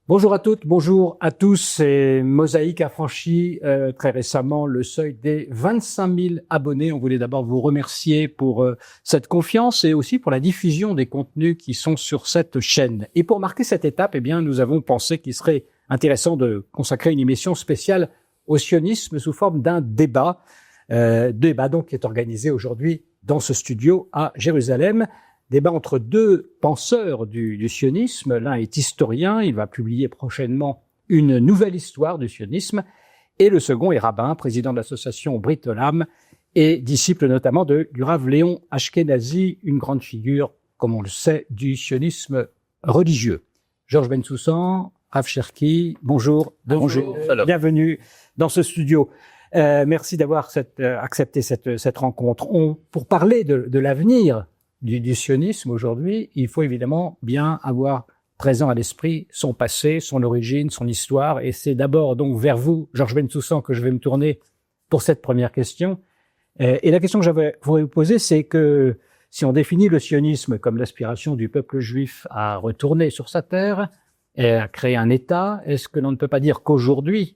Bonjour à toutes, bonjour à tous. Et Mosaïque a franchi très récemment le seuil des 25 000 abonnés. On voulait d'abord vous remercier pour cette confiance et aussi pour la diffusion des contenus qui sont sur cette chaîne. Et pour marquer cette étape, eh bien, nous avons pensé qu'il serait intéressant de consacrer une émission spéciale au sionisme sous forme d'un débat. Débat donc qui est organisé aujourd'hui dans ce studio à Jérusalem. Débat entre deux penseurs du sionisme. L'un est historien, il va publier prochainement une nouvelle histoire du sionisme. Et le second est rabbin, président de l'association Brit Olam et disciple notamment du Rav Léon Ashkenazi, une grande figure, comme on le sait, du sionisme religieux. Georges Bensoussan, Rav Cherki, bonjour. Bonjour. Bienvenue dans ce studio. Merci d'avoir accepté cette rencontre. Pour parler de l'avenir du sionisme aujourd'hui, il faut évidemment bien avoir présent à l'esprit son passé, son origine, son histoire. Et c'est d'abord donc vers vous, Georges Bensoussan, que je vais me tourner pour cette première question. Et la question que j'avais voulu vous poser, c'est que si on définit le sionisme comme l'aspiration du peuple juif à retourner sur sa terre et à créer un État, est-ce que l'on ne peut pas dire qu'aujourd'hui,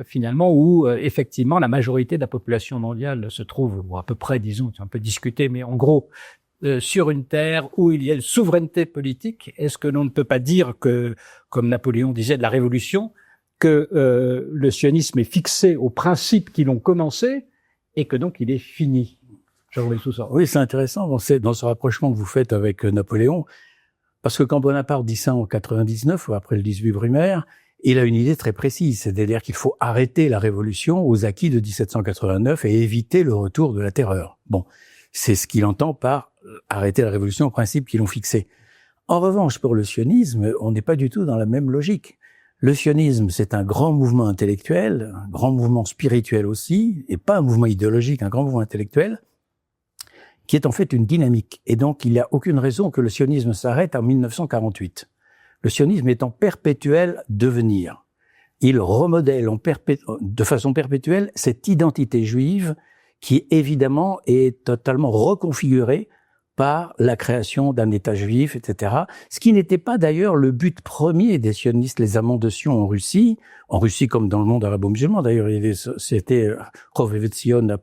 finalement, où effectivement la majorité de la population mondiale se trouve, ou à peu près, disons, c'est un peu discuté, mais en gros, sur une terre où il y a une souveraineté politique, est-ce que l'on ne peut pas dire que, comme Napoléon disait de la Révolution, que le sionisme est fixé aux principes qui l'ont commencé et que donc il est fini? Oui, c'est intéressant dans ce rapprochement que vous faites avec Napoléon, parce que quand Bonaparte dit ça en 99, ou après le 18 Brumaire, il a une idée très précise, c'est-à-dire qu'il faut arrêter la Révolution aux acquis de 1789 et éviter le retour de la terreur. Bon, c'est ce qu'il entend par arrêter la révolution aux principes qu'ils ont fixés. En revanche, pour le sionisme, on n'est pas du tout dans la même logique. Le sionisme, c'est un grand mouvement intellectuel, un grand mouvement spirituel aussi, et pas un mouvement idéologique, un grand mouvement intellectuel, qui est en fait une dynamique. Et donc, il n'y a aucune raison que le sionisme s'arrête en 1948. Le sionisme est en perpétuel devenir. Il remodèle de façon perpétuelle cette identité juive qui, évidemment, est totalement reconfigurée par la création d'un État juif, etc. Ce qui n'était pas d'ailleurs le but premier des sionistes, les amants de Sion en Russie comme dans le monde arabo-musulman. D'ailleurs, c'était Rov Sion à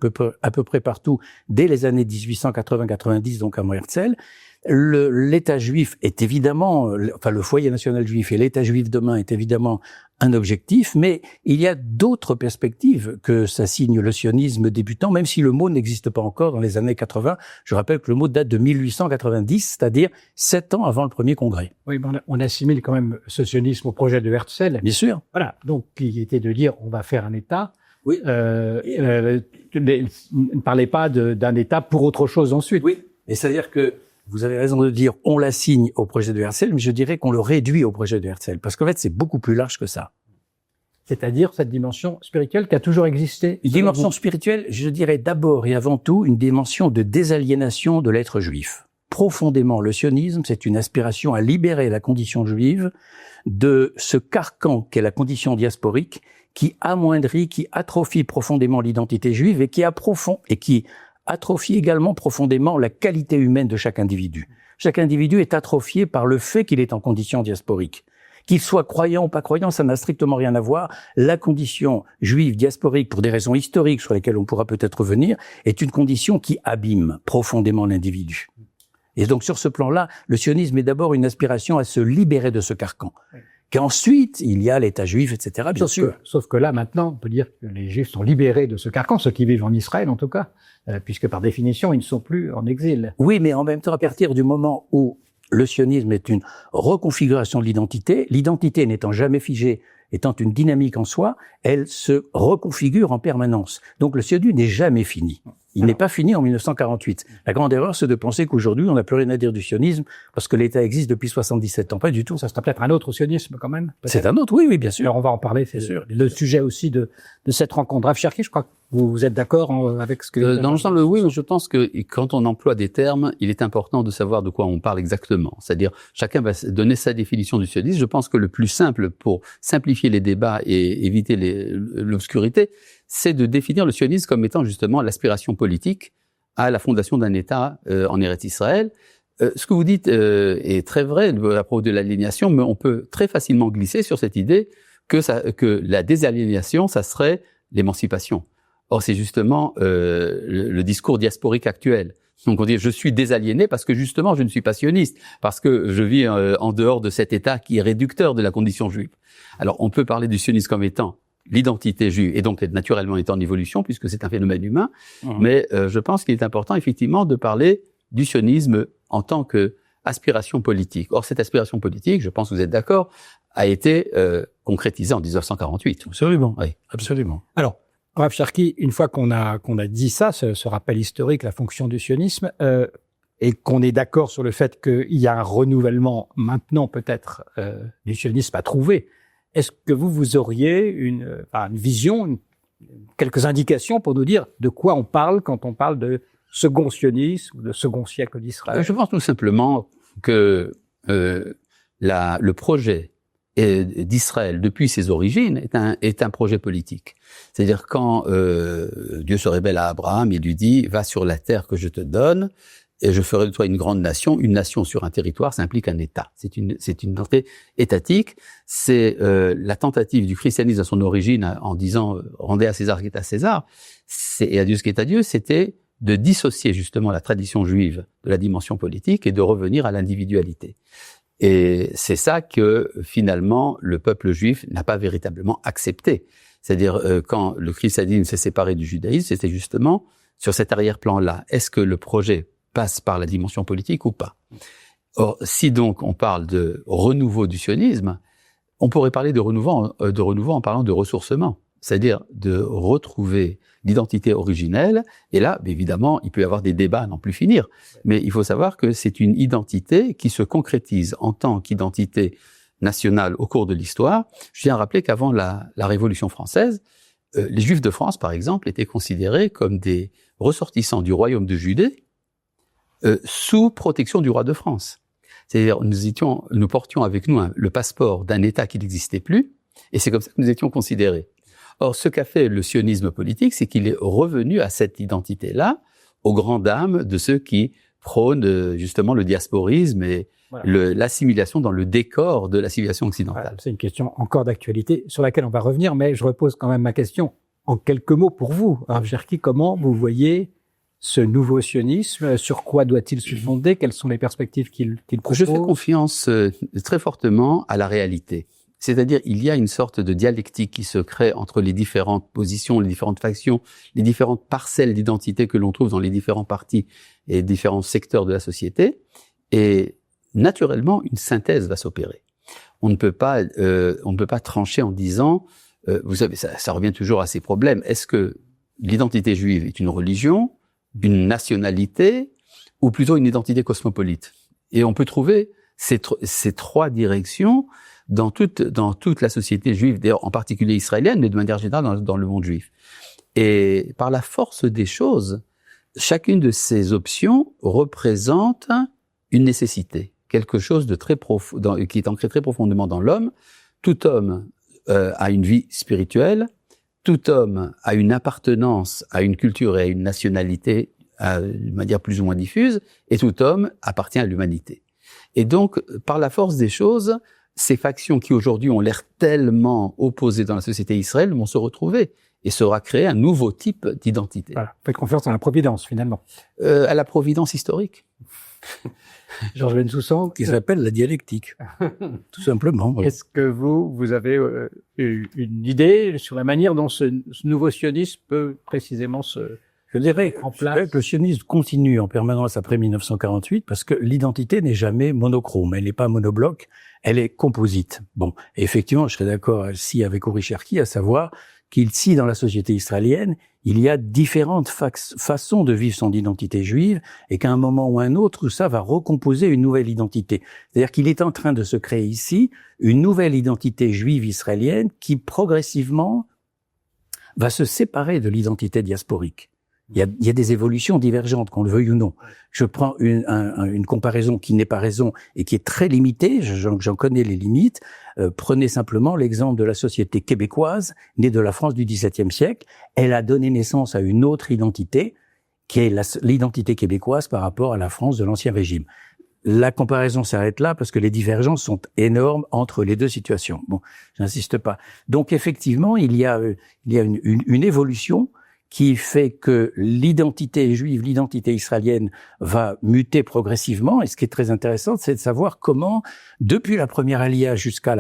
peu près partout dès les années 1880-90, donc à Herzl. L'État juif est évidemment, le foyer national juif et l'État juif demain est évidemment un objectif, mais il y a d'autres perspectives que ça signe le sionisme débutant, même si le mot n'existe pas encore dans les années 80. Je rappelle que le mot date de 1890, c'est-à-dire 7 ans avant le premier congrès. Oui, mais on assimile quand même ce sionisme au projet de Herzl. Bien sûr. Voilà, donc qui était de dire on va faire un État. Oui. Ne parlez pas d'un État pour autre chose ensuite. Oui, et c'est-à-dire que vous avez raison de dire on l'assigne au projet de Herzl, mais je dirais qu'on le réduit au projet de Herzl, parce qu'en fait, c'est beaucoup plus large que ça. C'est-à-dire cette dimension spirituelle qui a toujours existé. Une dimension spirituelle, je dirais d'abord et avant tout une dimension de désaliénation de l'être juif. Profondément, le sionisme, c'est une aspiration à libérer la condition juive de ce carcan qu'est la condition diasporique, qui amoindrit, qui atrophie profondément l'identité juive et qui atrophie également profondément la qualité humaine de chaque individu. Chaque individu est atrophié par le fait qu'il est en condition diasporique. Qu'il soit croyant ou pas croyant, ça n'a strictement rien à voir. La condition juive diasporique, pour des raisons historiques sur lesquelles on pourra peut-être revenir, est une condition qui abîme profondément l'individu. Et donc sur ce plan-là, le sionisme est d'abord une aspiration à se libérer de ce carcan. Qu'ensuite, il y a l'État juif, etc. Bien sûr. Sauf que là, maintenant, on peut dire que les Juifs sont libérés de ce carcan, ceux qui vivent en Israël en tout cas, puisque par définition, ils ne sont plus en exil. Oui, mais en même temps, à partir du moment où le sionisme est une reconfiguration de l'identité n'étant jamais figée, étant une dynamique en soi, elle se reconfigure en permanence. Donc le sionisme n'est jamais fini. Il n'est pas fini en 1948. La grande erreur, c'est de penser qu'aujourd'hui, on n'a plus rien à dire du sionisme parce que l'État existe depuis 77 ans. Pas du tout. Ça sera peut-être un autre sionisme quand même. C'est un autre, oui, bien sûr. Alors on va en parler, c'est sûr. Le sujet aussi de cette rencontre. Rav Cherki, je crois que vous êtes d'accord avec ce que... Dans l'ensemble, oui, mais je pense que quand on emploie des termes, il est important de savoir de quoi on parle exactement. C'est-à-dire, chacun va donner sa définition du sionisme. Je pense que le plus simple pour simplifier les débats et éviter l'obscurité, c'est de définir le sionisme comme étant justement l'aspiration politique à la fondation d'un État en Eretz Israël, Ce que vous dites est très vrai à propos de l'aliénation, mais on peut très facilement glisser sur cette idée que la désaliénation, ça serait l'émancipation. Or, c'est justement le discours diasporique actuel. Donc on dit je suis désaliéné parce que justement je ne suis pas sioniste, parce que je vis en dehors de cet État qui est réducteur de la condition juive. Alors on peut parler du sionisme comme étant l'identité juive et donc naturellement étant en évolution puisque c'est un phénomène humain, mais je pense qu'il est important effectivement de parler du sionisme en tant que aspiration politique. Or cette aspiration politique, je pense que vous êtes d'accord, a été concrétisée en 1948. Absolument, Oui, absolument. Alors, Rav Cherki, une fois qu'on a dit ça, ce rappel historique, la fonction du sionisme, et qu'on est d'accord sur le fait qu'il y a un renouvellement maintenant peut-être du sionisme à trouver, est-ce que vous auriez une vision, quelques indications pour nous dire de quoi on parle quand on parle de second sionisme ou de second siècle d'Israël? Je pense tout simplement que le projet d'Israël depuis ses origines est un projet politique. C'est-à-dire quand Dieu se révèle à Abraham, il lui dit « Va sur la terre que je te donne et je ferai de toi une grande nation ». Une nation sur un territoire, ça implique un État. C'est une entité étatique. C'est la tentative du christianisme à son origine en disant « Rendez à César ce qui est à César » et à Dieu ce qui est à Dieu, c'était de dissocier justement la tradition juive de la dimension politique et de revenir à l'individualité. Et c'est ça que, finalement, le peuple juif n'a pas véritablement accepté. C'est-à-dire, quand le christianisme s'est séparé du judaïsme, c'était justement sur cet arrière-plan-là. Est-ce que le projet passe par la dimension politique ou pas? Or, si donc on parle de renouveau du sionisme, on pourrait parler de renouveau en parlant de ressourcement. C'est-à-dire de retrouver l'identité originelle. Et là, évidemment, il peut y avoir des débats à n'en plus finir. Mais il faut savoir que c'est une identité qui se concrétise en tant qu'identité nationale au cours de l'histoire. Je tiens à rappeler qu'avant la Révolution française, les Juifs de France, par exemple, étaient considérés comme des ressortissants du royaume de Judée sous protection du roi de France. C'est-à-dire, nous portions avec nous le passeport d'un État qui n'existait plus, et c'est comme ça que nous étions considérés. Or, ce qu'a fait le sionisme politique, c'est qu'il est revenu à cette identité-là, aux grandes dames de ceux qui prônent justement le diasporisme et l'assimilation dans le décor de la civilisation occidentale. Voilà, c'est une question encore d'actualité sur laquelle on va revenir, mais je repose quand même ma question en quelques mots pour vous. Rav Cherki, comment vous voyez ce nouveau sionisme? Sur quoi doit-il se fonder? Quelles sont les perspectives qu'il propose? Je fais confiance très fortement à la réalité. C'est-à-dire, il y a une sorte de dialectique qui se crée entre les différentes positions, les différentes factions, les différentes parcelles d'identité que l'on trouve dans les différents partis et différents secteurs de la société. Et naturellement, une synthèse va s'opérer. On ne peut pas trancher en disant, vous savez, ça revient toujours à ces problèmes. Est-ce que l'identité juive est une religion, une nationalité, ou plutôt une identité cosmopolite? Et on peut trouver ces trois directions dans toute la société juive, d'ailleurs en particulier israélienne, mais de manière générale dans le monde juif. Et par la force des choses, chacune de ces options représente une nécessité, quelque chose de très profond, qui est ancré très profondément dans l'homme. Tout homme a une vie spirituelle, tout homme a une appartenance à une culture et à une nationalité de manière plus ou moins diffuse, et tout homme appartient à l'humanité. Et donc, par la force des choses, ces factions qui aujourd'hui ont l'air tellement opposées dans la société israélienne vont se retrouver et sera créé un nouveau type d'identité. Voilà, faites confiance à la providence finalement. À la providence historique. Georges Bensoussan, qui s'appelle la dialectique, tout simplement. Voilà. Est-ce que vous avez une idée sur la manière dont ce nouveau sionisme peut précisément Je dirais en place? que le sionisme continue en permanence après 1948 parce que l'identité n'est jamais monochrome, elle n'est pas monobloc, elle est composite. Bon, et effectivement, je serais d'accord aussi avec Uri Cherki, à savoir qu'ici, dans la société israélienne, il y a différentes façons de vivre son identité juive et qu'à un moment ou à un autre, ça va recomposer une nouvelle identité. C'est-à-dire qu'il est en train de se créer ici une nouvelle identité juive israélienne qui progressivement va se séparer de l'identité diasporique. Il y a des évolutions divergentes, qu'on le veuille ou non. Je prends une comparaison qui n'est pas raison et qui est très limitée, j'en connais les limites. Prenez simplement l'exemple de la société québécoise, née de la France du XVIIe siècle. Elle a donné naissance à une autre identité, qui est l'identité québécoise par rapport à la France de l'Ancien Régime. la comparaison s'arrête là parce que les divergences sont énormes entre les deux situations. Bon, j'insiste pas. Donc effectivement, il y a une évolution qui fait que l'identité juive, l'identité israélienne va muter progressivement. Et ce qui est très intéressant, c'est de savoir comment, depuis la première Aliyah jusqu'en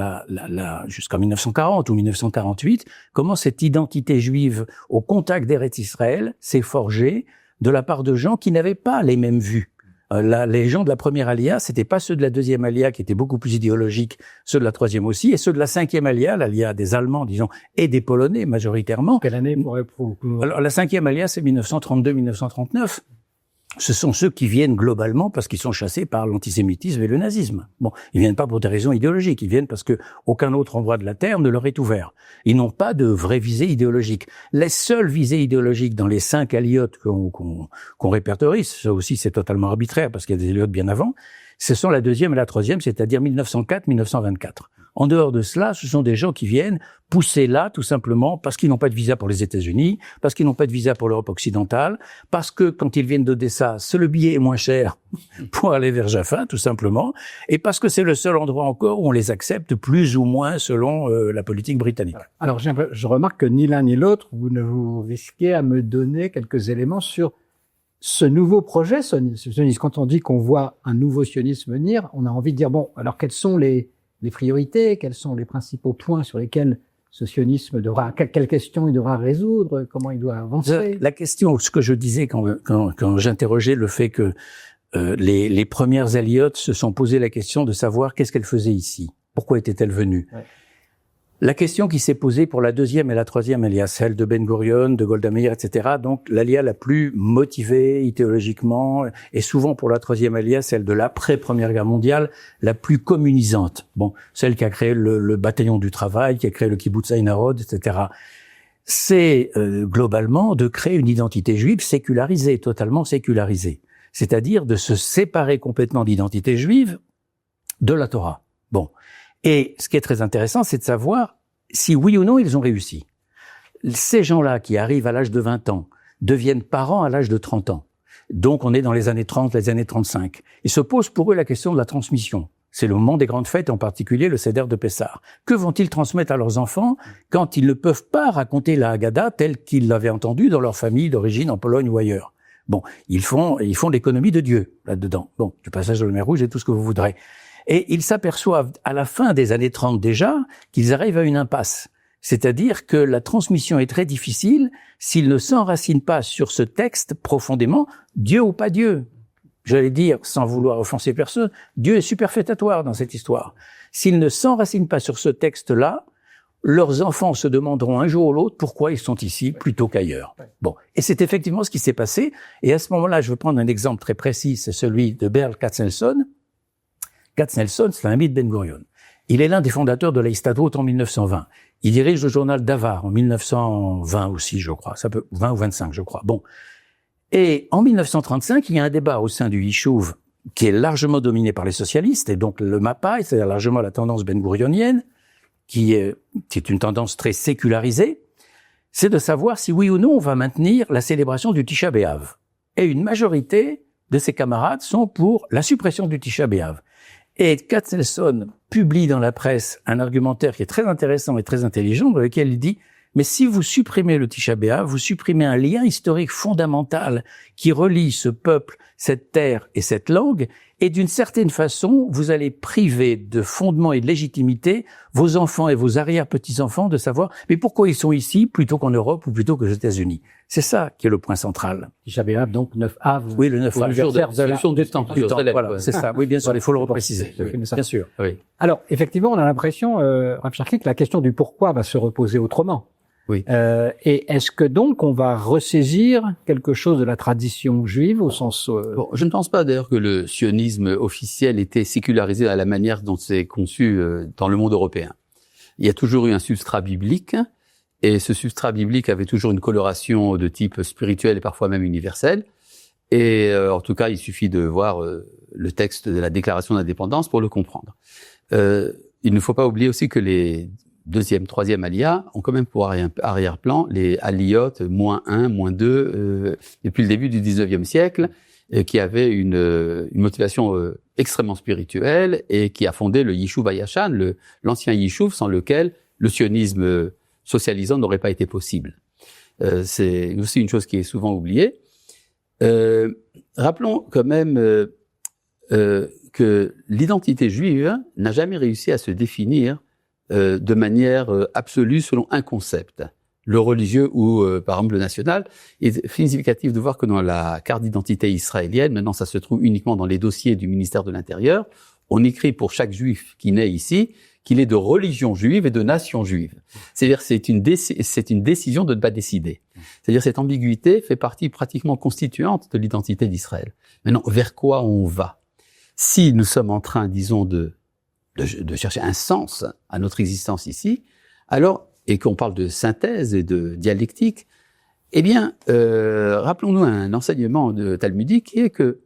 1940 ou 1948, comment cette identité juive au contact d'Eretz Israël s'est forgée de la part de gens qui n'avaient pas les mêmes vues. Les gens de la première Aliyah, c'était pas ceux de la deuxième Aliyah qui étaient beaucoup plus idéologiques, ceux de la troisième aussi, et ceux de la cinquième Aliyah, l'Aliyah des Allemands, disons, et des Polonais majoritairement. Quelle année pour... Alors, la cinquième Aliyah, c'est 1932-1939. Ce sont ceux qui viennent globalement parce qu'ils sont chassés par l'antisémitisme et le nazisme. Bon, ils viennent pas pour des raisons idéologiques, ils viennent parce que aucun autre endroit de la Terre ne leur est ouvert. Ils n'ont pas de vraie visée idéologique. Les seules visées idéologiques dans les 5 aliotes qu'on répertorie, ça aussi c'est totalement arbitraire parce qu'il y a des aliotes bien avant, ce sont la deuxième et la troisième, c'est-à-dire 1904-1924. En dehors de cela, ce sont des gens qui viennent pousser là, tout simplement, parce qu'ils n'ont pas de visa pour les États-Unis, parce qu'ils n'ont pas de visa pour l'Europe occidentale, parce que quand ils viennent d'Odessa, le billet est moins cher pour aller vers Jaffa, tout simplement, et parce que c'est le seul endroit encore où on les accepte plus ou moins selon la politique britannique. Alors, je remarque que ni l'un ni l'autre, vous ne vous risquez à me donner quelques éléments sur ce nouveau projet sioniste. Quand on dit qu'on voit un nouveau sionisme venir, on a envie de dire, bon, alors quelles sont les priorités, quels sont les principaux points sur lesquels ce sionisme quelles questions il devra résoudre, comment il doit avancer? La question, ce que je disais quand j'interrogeais le fait que les premières aliotes se sont posé la question de savoir qu'est-ce qu'elles faisaient ici, pourquoi étaient-elles venues. Ouais. La question qui s'est posée pour la deuxième et la troisième aliyah, celle de Ben Gurion, de Golda Meir, etc., donc l'aliyah la plus motivée idéologiquement, et souvent pour la troisième aliyah, celle de l'après-première guerre mondiale, la plus communisante. Bon, celle qui a créé le bataillon du travail, qui a créé le kibbutz Ein Harod, etc. C'est globalement de créer une identité juive sécularisée, totalement sécularisée. C'est-à-dire de se séparer complètement d'identité juive de la Torah. Bon. Et ce qui est très intéressant, c'est de savoir si oui ou non ils ont réussi. Ces gens-là qui arrivent à l'âge de 20 ans deviennent parents à l'âge de 30 ans. Donc on est dans les années 30, les années 35. Il se pose pour eux la question de la transmission. C'est le moment des grandes fêtes, en particulier le Seder de Pessah. Que vont-ils transmettre à leurs enfants quand ils ne peuvent pas raconter la Haggadah telle qu'ils l'avaient entendue dans leur famille d'origine en Pologne ou ailleurs? Bon, ils font l'économie de Dieu là-dedans. Bon, du passage de la mer Rouge et tout ce que vous voudrez. Et ils s'aperçoivent à la fin des années 30 déjà qu'ils arrivent à une impasse. C'est-à-dire que la transmission est très difficile s'ils ne s'enracinent pas sur ce texte profondément, Dieu ou pas Dieu. J'allais dire, sans vouloir offenser personne, Dieu est superfétatoire dans cette histoire. S'ils ne s'enracinent pas sur ce texte-là, leurs enfants se demanderont un jour ou l'autre pourquoi ils sont ici plutôt qu'ailleurs. Bon. Et c'est effectivement ce qui s'est passé. Et à ce moment-là, je veux prendre un exemple très précis, c'est celui de Berl Katznelson. Katznelson, c'est un ami de Ben Gurion. Il est l'un des fondateurs de la Histadrut en 1920. Il dirige le journal Davar en 1920 aussi, je crois. Ça peut, 20 ou 25, je crois. Bon. Et en 1935, il y a un débat au sein du Yishuv qui est largement dominé par les socialistes, et donc le Mapai, c'est-à-dire largement la tendance ben-gurionienne, qui est une tendance très sécularisée, c'est de savoir si oui ou non on va maintenir la célébration du Tisha B'Av. Et une majorité de ses camarades sont pour la suppression du Tisha B'Av. Et Katznelson publie dans la presse un argumentaire qui est très intéressant et très intelligent, dans lequel il dit « Mais si vous supprimez le Tisha B'Av, vous supprimez un lien historique fondamental qui relie ce peuple, cette terre et cette langue, et d'une certaine façon, vous allez priver de fondement et de légitimité vos enfants et vos arrière-petits-enfants de savoir mais pourquoi ils sont ici plutôt qu'en Europe ou plutôt qu'aux États-Unis. » C'est ça qui est le point central. Tisha B'Av, donc 9 Av. Oui, le 9 Av. Du temps. Voilà, c'est ça. Oui, bien sûr, il faut le repréciser. Oui, bien sûr. Oui. Alors, effectivement, on a l'impression, Rav Sharkey, que la question du pourquoi va se reposer autrement. Oui. Et est-ce que donc on va ressaisir quelque chose de la tradition juive au sens... Bon, je ne pense pas d'ailleurs que le sionisme officiel était sécularisé à la manière dont c'est conçu dans le monde européen. Il y a toujours eu un substrat biblique, et ce substrat biblique avait toujours une coloration de type spirituel et parfois même universel. Et en tout cas, il suffit de voir le texte de la Déclaration d'indépendance pour le comprendre. Il ne faut pas oublier aussi que les deuxième, troisième aliyah ont quand même pour arrière-plan les aliyot -1, -2 depuis le début du 19e siècle. qui avait une motivation extrêmement spirituelle et qui a fondé le Yishuv Hayashan, l'ancien Yishuv sans lequel le sionisme socialisant n'aurait pas été possible. C'est aussi une chose qui est souvent oubliée. Rappelons quand même que l'identité juive n'a jamais réussi à se définir de manière absolue selon un concept, le religieux ou par exemple le national. Il est significatif de voir que dans la carte d'identité israélienne, maintenant ça se trouve uniquement dans les dossiers du ministère de l'Intérieur, on écrit pour chaque juif qui naît ici qu'il est de religion juive et de nation juive. C'est-à-dire c'est une décision de ne pas décider. C'est-à-dire cette ambiguïté fait partie pratiquement constituante de l'identité d'Israël. Maintenant, vers quoi on va? Si nous sommes en train, disons, de chercher un sens à notre existence ici, alors, et qu'on parle de synthèse et de dialectique, eh bien, rappelons-nous un enseignement talmudique qui est que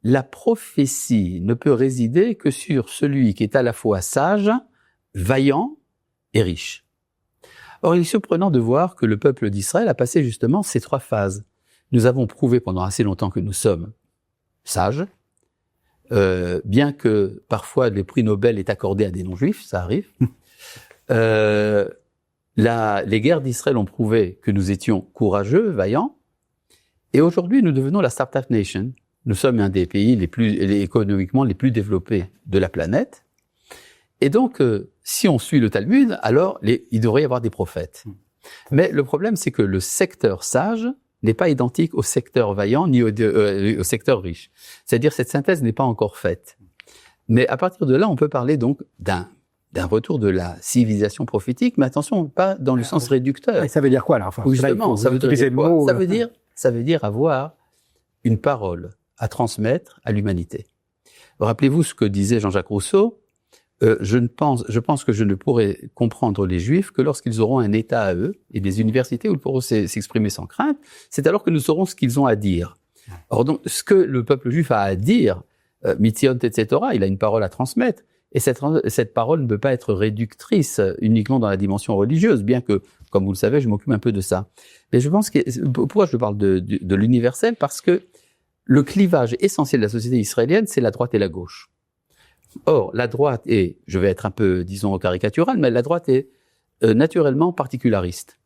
la prophétie ne peut résider que sur celui qui est à la fois sage, vaillant et riche. Or, il est surprenant de voir que le peuple d'Israël a passé justement ces trois phases. Nous avons prouvé pendant assez longtemps que nous sommes sages, bien que parfois les prix Nobel aient accordé à des non-juifs, ça arrive. Les guerres d'Israël ont prouvé que nous étions courageux, vaillants, et aujourd'hui nous devenons la Startup Nation. Nous sommes un des pays économiquement les plus développés de la planète. Et donc, si on suit le Talmud, alors il devrait y avoir des prophètes. Mais le problème, c'est que le secteur sage n'est pas identique au secteur vaillant ni au secteur riche. C'est-à-dire, cette synthèse n'est pas encore faite. Mais à partir de là, on peut parler donc d'un retour de la civilisation prophétique, mais attention, pas dans le sens réducteur. Et ça veut dire quoi, là? Enfin, justement, ça veut dire quoi? Ça veut dire avoir une parole à transmettre à l'humanité. Rappelez-vous ce que disait Jean-Jacques Rousseau. Je pense que je ne pourrai comprendre les Juifs que lorsqu'ils auront un État à eux et des universités où ils pourront s'exprimer sans crainte. C'est alors que nous saurons ce qu'ils ont à dire. Or donc, ce que le peuple juif a à dire, Mitzion etc., il a une parole à transmettre. Et cette parole ne peut pas être réductrice uniquement dans la dimension religieuse, bien que, comme vous le savez, je m'occupe un peu de ça. Mais je pense pourquoi je parle de l'universel? Parce que le clivage essentiel de la société israélienne, c'est la droite et la gauche. Or, la droite est, je vais être un peu, disons, caricatural, mais la droite est naturellement particulariste.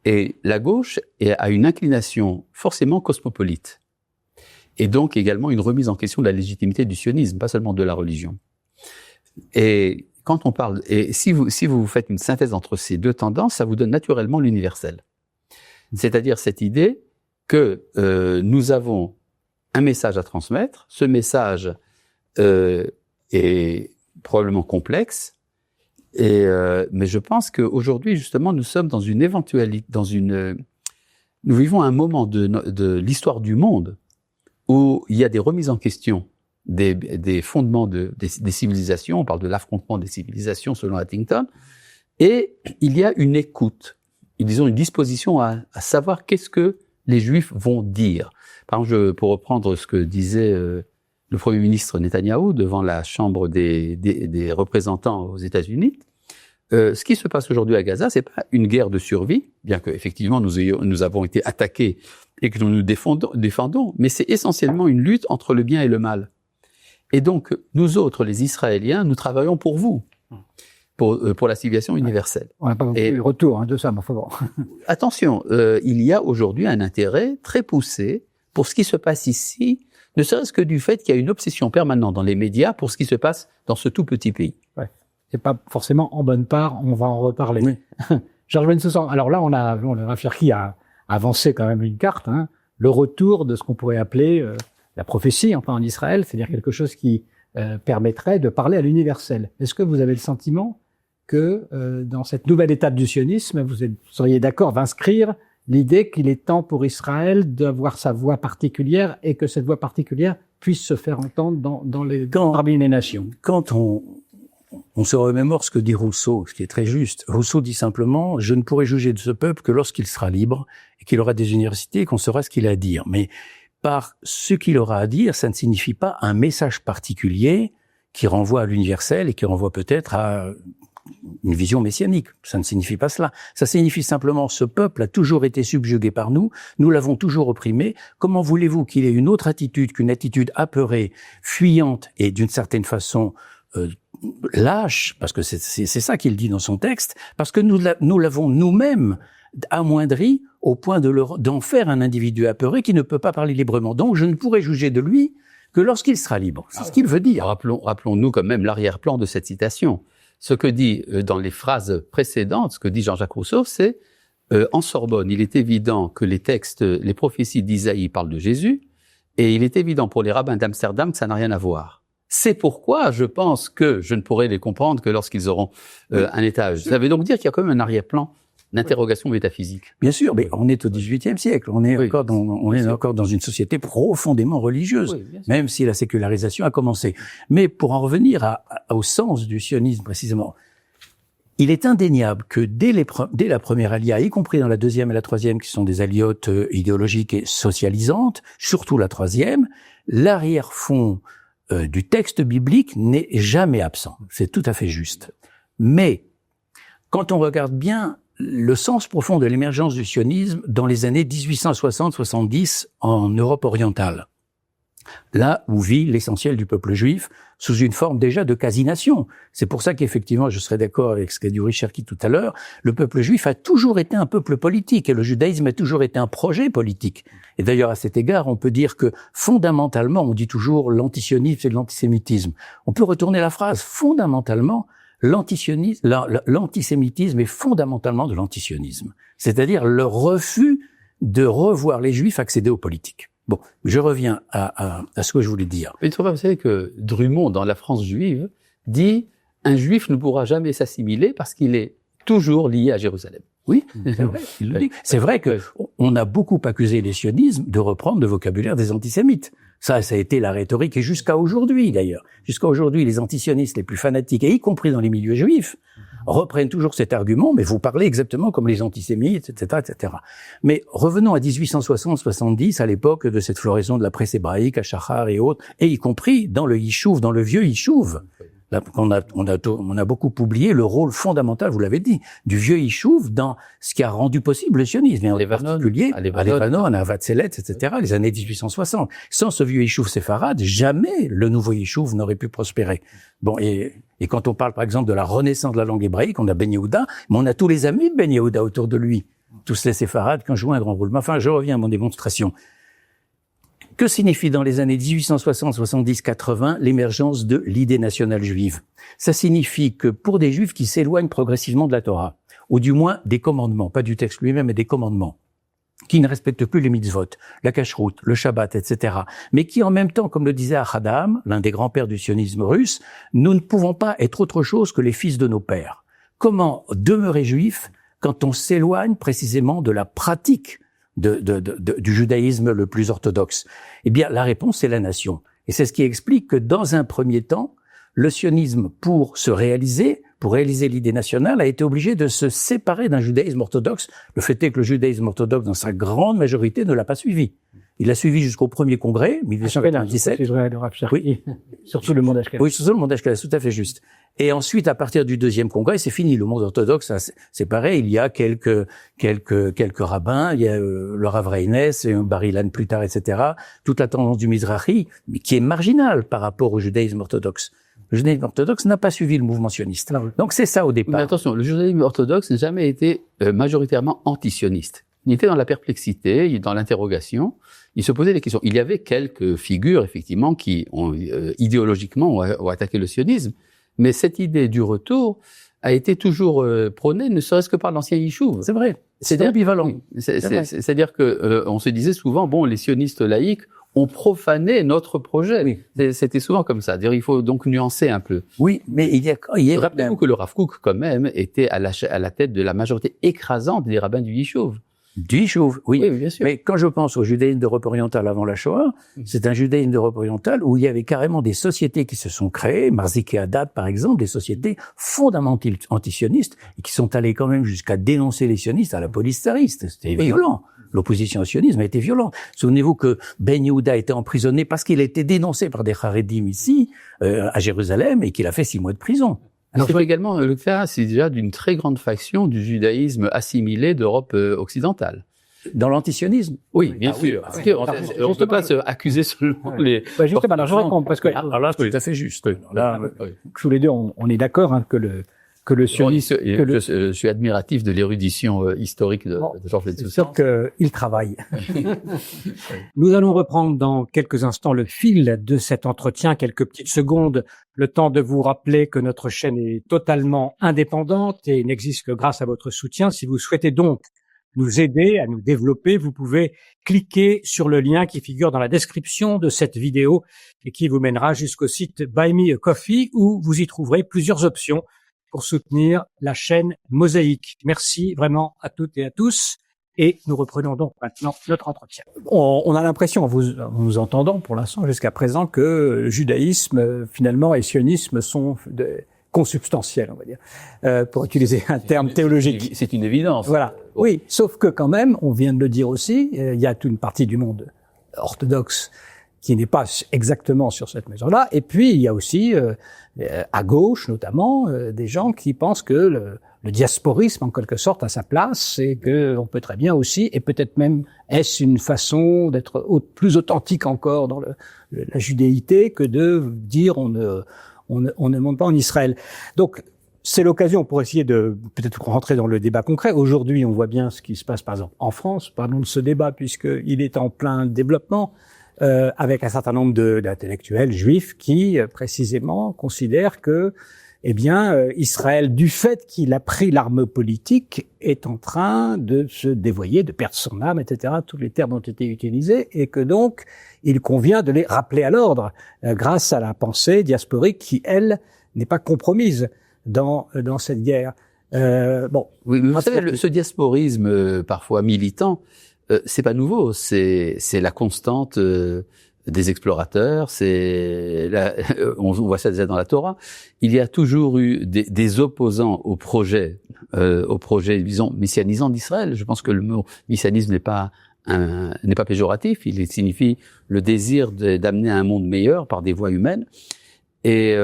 Et la gauche a une inclination forcément cosmopolite. Et donc également une remise en question de la légitimité du sionisme, pas seulement de la religion. Et quand on parle, et si vous faites une synthèse entre ces deux tendances, ça vous donne naturellement l'universel. C'est-à-dire cette idée que nous avons un message à transmettre, ce message est probablement complexe, mais je pense qu'aujourd'hui, justement, nous sommes dans une éventualité, nous vivons un moment de l'histoire du monde où il y a des remises en question des fondements des civilisations. On parle de l'affrontement des civilisations selon Huntington, et il y a une écoute, disons une disposition à savoir qu'est-ce que les Juifs vont dire. Par exemple, pour reprendre ce que disait le Premier ministre Netanyahou devant la Chambre des représentants aux États-Unis, ce qui se passe aujourd'hui à Gaza, c'est pas une guerre de survie, bien que effectivement nous avons été attaqués et que nous nous défendons, mais c'est essentiellement une lutte entre le bien et le mal. Et donc, nous autres, les Israéliens, nous travaillons pour vous, pour la civilisation universelle. On n'a pas eu le retour de ça, mais enfin bon. Attention, il y a aujourd'hui un intérêt très poussé pour ce qui se passe ici, ne serait-ce que du fait qu'il y a une obsession permanente dans les médias pour ce qui se passe dans ce tout petit pays. Ouais. C'est pas forcément en bonne part, on va en reparler. Oui. Georges Bensoussan, alors là, on a Rafirki a avancé quand même une carte, le retour de ce qu'on pourrait appeler la prophétie, enfin en Israël, c'est-à-dire quelque chose qui permettrait de parler à l'universel. Est-ce que vous avez le sentiment que dans cette nouvelle étape du sionisme, vous seriez d'accord d'inscrire l'idée qu'il est temps pour Israël d'avoir sa voix particulière et que cette voix particulière puisse se faire entendre parmi les nations? Quand on se remémore ce que dit Rousseau, ce qui est très juste. Rousseau dit simplement « Je ne pourrai juger de ce peuple que lorsqu'il sera libre et qu'il aura des universités et qu'on saura ce qu'il a à dire. » Mais par ce qu'il aura à dire, ça ne signifie pas un message particulier qui renvoie à l'universel et qui renvoie peut-être à une vision messianique. Ça ne signifie pas cela. Ça signifie simplement ce peuple a toujours été subjugué par nous, nous l'avons toujours opprimé. Comment voulez-vous qu'il ait une autre attitude qu'une attitude apeurée, fuyante et d'une certaine façon lâche, parce que c'est ça qu'il dit dans son texte, parce que nous l'avons nous-mêmes amoindri au point d'en faire un individu apeuré qui ne peut pas parler librement. Donc je ne pourrai juger de lui que lorsqu'il sera libre. C'est ce qu'il veut dire. Rappelons-nous quand même l'arrière-plan de cette citation. Ce que dit dans les phrases précédentes, ce que dit Jean-Jacques Rousseau, c'est en Sorbonne, il est évident que les prophéties d'Isaïe parlent de Jésus, et il est évident pour les rabbins d'Amsterdam que ça n'a rien à voir. C'est pourquoi je pense que je ne pourrai les comprendre que lorsqu'ils auront un étage. Ça veut donc dire qu'il y a quand même un arrière-plan d'interrogation métaphysique. Bien sûr, mais on est au XVIIIe siècle. On est encore dans une société profondément religieuse, même si la sécularisation a commencé. Mais pour en revenir au sens du sionisme précisément, il est indéniable que dès la première alia, y compris dans la deuxième et la troisième, qui sont des aliotes idéologiques et socialisantes, surtout la troisième, l'arrière-fond du texte biblique n'est jamais absent. C'est tout à fait juste. Mais quand on regarde bien le sens profond de l'émergence du sionisme dans les années 1860-70 en Europe orientale, là où vit l'essentiel du peuple juif, sous une forme déjà de quasi-nation. C'est pour ça qu'effectivement, je serais d'accord avec ce qu'a dit Uri Cherki tout à l'heure, le peuple juif a toujours été un peuple politique et le judaïsme a toujours été un projet politique. Et d'ailleurs, à cet égard, on peut dire que fondamentalement, on dit toujours l'antisionisme c'est de l'antisémitisme. On peut retourner la phrase, fondamentalement, l'antisémitisme est fondamentalement de l'antisionisme. C'est-à-dire le refus de revoir les juifs accéder aux politiques. Bon, je reviens à ce que je voulais dire. Mais vous savez que Drummond, dans La France juive, dit « Un juif ne pourra jamais s'assimiler parce qu'il est toujours lié à Jérusalem ». Oui, c'est vrai, il le dit. C'est vrai que on a beaucoup accusé les sionismes de reprendre le vocabulaire des antisémites. Ça a été la rhétorique, et jusqu'à aujourd'hui d'ailleurs. Jusqu'à aujourd'hui, les antisionistes les plus fanatiques, et y compris dans les milieux juifs, reprennent toujours cet argument, mais vous parlez exactement comme les antisémites, etc., etc. Mais revenons à 1860-70, à l'époque de cette floraison de la presse hébraïque, à Shachar et autres, et y compris dans le Yishuv, dans le vieux Yishuv. Là, on a beaucoup oublié le rôle fondamental, vous l'avez dit, du vieux Yishuv dans ce qui a rendu possible le sionisme, et en particulier à Lébanon, à Vatzelet, etc., les années 1860. Sans ce vieux Yishuv séfarade, jamais le nouveau Yishuv n'aurait pu prospérer. Bon, et quand on parle, par exemple, de la renaissance de la langue hébraïque, on a Ben Yehuda, mais on a tous les amis de Ben Yehuda autour de lui. Tous les séfarades qui ont joué un grand rôle. Mais enfin, je reviens à mon démonstration. Que signifie dans les années 1860, 70, 80 l'émergence de l'idée nationale juive? Ça signifie que pour des juifs qui s'éloignent progressivement de la Torah, ou du moins des commandements, pas du texte lui-même, mais des commandements, qui ne respectent plus les mitzvot, la cacheroute, le Shabbat, etc., mais qui en même temps, comme le disait Ahadam, l'un des grands-pères du sionisme russe, nous ne pouvons pas être autre chose que les fils de nos pères. Comment demeurer juif quand on s'éloigne précisément de la pratique du judaïsme le plus orthodoxe? Eh bien, la réponse, c'est la nation. Et c'est ce qui explique que dans un premier temps, le sionisme, pour réaliser l'idée nationale, a été obligé de se séparer d'un judaïsme orthodoxe. Le fait est que le judaïsme orthodoxe, dans sa grande majorité, ne l'a pas suivi. Il l'a suivi jusqu'au premier congrès, 1897. Oui, surtout le monde ashkénaze. Oui, surtout le monde ashkénaze, tout à fait juste. Et ensuite, à partir du deuxième congrès, c'est fini. Le monde orthodoxe, c'est pareil. Il y a quelques rabbins. Il y a le Rav Reines, et un Bar Ilan plus tard, etc. Toute la tendance du Mizrahi, mais qui est marginale par rapport au judaïsme orthodoxe. Le judaïsme orthodoxe n'a pas suivi le mouvement sioniste. Donc c'est ça au départ. Mais attention, le judaïsme orthodoxe n'a jamais été majoritairement anti-sioniste. Il était dans la perplexité, dans l'interrogation. Il se posait des questions. Il y avait quelques figures, effectivement, qui ont idéologiquement ont attaqué le sionisme. Mais cette idée du retour a été toujours prônée, ne serait-ce que par l'ancien Yishuv. C'est vrai. C'est ambivalent. C'est-à-dire que on se disait souvent, bon, les sionistes laïcs ont profané notre projet. Oui. C'était souvent comme ça. C'est-à-dire, il faut donc nuancer un peu. Oui, mais il y a rappelez-vous que le Rav Kook, quand même, était à la tête de la majorité écrasante des rabbins du Yishuv. Du Yishuv, oui. Oui, bien sûr. Mais quand je pense au judaïsme d'Europe orientale avant la Shoah, c'est un judaïsme d'Europe orientale où il y avait carrément des sociétés qui se sont créées, Marzik et Haddad par exemple, des sociétés fondamentalement antisionistes et qui sont allées quand même jusqu'à dénoncer les sionistes à la police tsariste. C'était violent. L'opposition au sionisme a été violente. Souvenez-vous que Ben Yehuda a été emprisonné parce qu'il a été dénoncé par des Haredim ici, à Jérusalem, et qu'il a fait 6 mois de prison. Alors, c'est également le cas, c'est déjà d'une très grande faction du judaïsme assimilé d'Europe occidentale. Dans l'antisionisme? Oui, bien sûr. Parce qu'on ne peut pas se accuser seulement les... Justement, alors je réponds, parce que... Alors là, c'est tout à fait juste. Là, tous les deux, on est d'accord que le sionisme... Je suis admiratif de l'érudition historique de Georges Bensoussan. C'est sûr qu'il travaille. Nous allons reprendre dans quelques instants le fil de cet entretien, quelques petites secondes, le temps de vous rappeler que notre chaîne est totalement indépendante et n'existe que grâce à votre soutien. Si vous souhaitez donc nous aider à nous développer, vous pouvez cliquer sur le lien qui figure dans la description de cette vidéo et qui vous mènera jusqu'au site Buy Me a Coffee où vous y trouverez plusieurs options pour soutenir la chaîne Mosaïque. Merci vraiment à toutes et à tous. Et nous reprenons donc maintenant notre entretien. On a l'impression, en vous entendant pour l'instant jusqu'à présent, que judaïsme finalement et sionisme sont consubstantiels, on va dire, pour utiliser un terme théologique. C'est une évidence. Voilà. Oui, sauf que quand même, on vient de le dire aussi, il y a toute une partie du monde orthodoxe qui n'est pas exactement sur cette mesure-là. Et puis, il y a aussi, à gauche notamment, des gens qui pensent que le diasporisme, en quelque sorte, a sa place et que on peut très bien aussi, et peut-être même est-ce une façon d'être plus authentique encore dans la judéité que de dire on ne monte pas en Israël. Donc, c'est l'occasion pour essayer de peut-être rentrer dans le débat concret. Aujourd'hui, on voit bien ce qui se passe, par exemple, en France. Parlons de ce débat, puisqu'il est en plein développement, avec un certain nombre d'intellectuels juifs qui, précisément, considèrent que, Israël, du fait qu'il a pris l'arme politique, est en train de se dévoyer, de perdre son âme, etc. Tous les termes ont été utilisés, et que donc, il convient de les rappeler à l'ordre, grâce à la pensée diasporique qui, elle, n'est pas compromise dans cette guerre. Oui, mais vous savez, ce diasporisme parfois militant, c'est pas nouveau. C'est la constante des explorateurs. On voit ça déjà dans la Torah. Il y a toujours eu des opposants au projet, disons, messianisant d'Israël. Je pense que le mot messianisme n'est pas péjoratif. Il signifie le désir d'amener un monde meilleur par des voies humaines. Et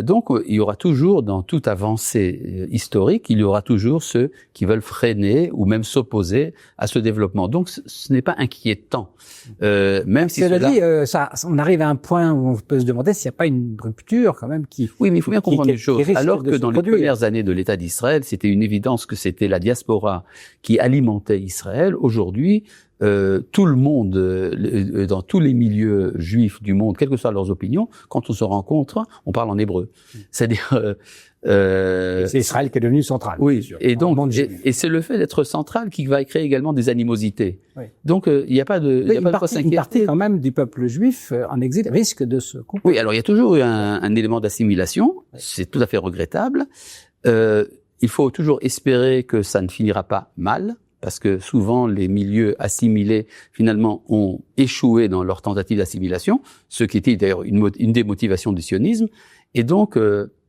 donc, il y aura toujours, dans toute avancée historique, il y aura toujours ceux qui veulent freiner ou même s'opposer à ce développement. Donc, ce n'est pas inquiétant. Même si on arrive à un point où on peut se demander s'il n'y a pas une rupture quand même qui... Oui, mais il faut bien comprendre une chose. Alors que dans les premières années de l'État d'Israël, c'était une évidence que c'était la diaspora qui alimentait Israël. Aujourd'hui, tout le monde, dans tous les milieux juifs du monde, quelles que soient leurs opinions, quand on se rencontre, on parle en hébreu. C'est-à-dire, c'est Israël qui est devenu central. Oui. Et donc, et c'est le fait d'être central qui va créer également des animosités. Oui. Donc, il n'y a pas de, quoi s'inquiéter. Une partie quand même du peuple juif en exil risque de se couper. Oui, alors il y a toujours eu un élément d'assimilation. Oui. C'est tout à fait regrettable. Il faut toujours espérer que ça ne finira pas mal. Parce que souvent, les milieux assimilés, finalement, ont échoué dans leur tentative d'assimilation, ce qui était d'ailleurs une des motivations du sionisme. Et donc,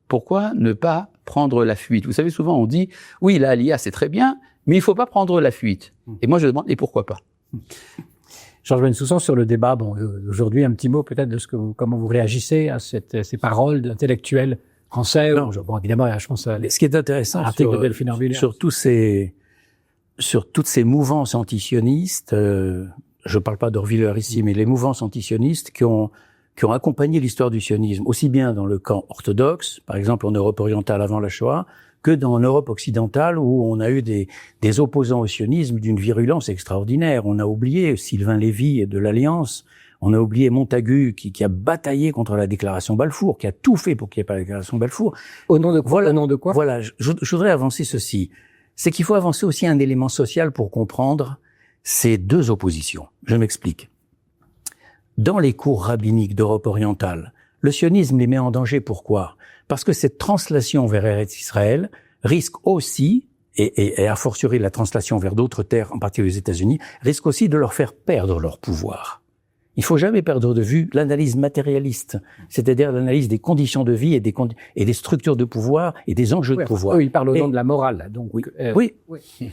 pourquoi ne pas prendre la fuite? Vous savez, souvent, on dit, oui, la Aliyah, c'est très bien, mais il faut pas prendre la fuite. Et moi, je demande, et pourquoi pas? Georges Bensoussan, sur le débat, aujourd'hui, un petit mot peut-être de comment vous réagissez à ces paroles d'intellectuels français. Évidemment, je pense à ce qui est intéressant sur toutes ces mouvances antisionistes, je parle pas d'Orwiller ici, mais les mouvances antisionistes qui ont accompagné l'histoire du sionisme, aussi bien dans le camp orthodoxe, par exemple en Europe orientale avant la Shoah, que dans l'Europe occidentale où on a eu des opposants au sionisme d'une virulence extraordinaire. On a oublié Sylvain Lévy et de l'Alliance, on a oublié Montagu qui a bataillé contre la déclaration Balfour, qui a tout fait pour qu'il n'y ait pas la déclaration Balfour. Au nom de quoi? Voilà, au nom de quoi? Voilà, je voudrais avancer ceci. C'est qu'il faut avancer aussi un élément social pour comprendre ces deux oppositions. Je m'explique. Dans les cours rabbiniques d'Europe orientale, le sionisme les met en danger. Pourquoi? Parce que cette translation vers Eretz Israël risque aussi, et a fortiori la translation vers d'autres terres, en particulier les États-Unis, risque aussi de leur faire perdre leur pouvoir. Il faut jamais perdre de vue l'analyse matérialiste, c'est-à-dire l'analyse des conditions de vie et des structures de pouvoir et des enjeux de pouvoir. Oui, il parle au nom de la morale, là, donc. Oui.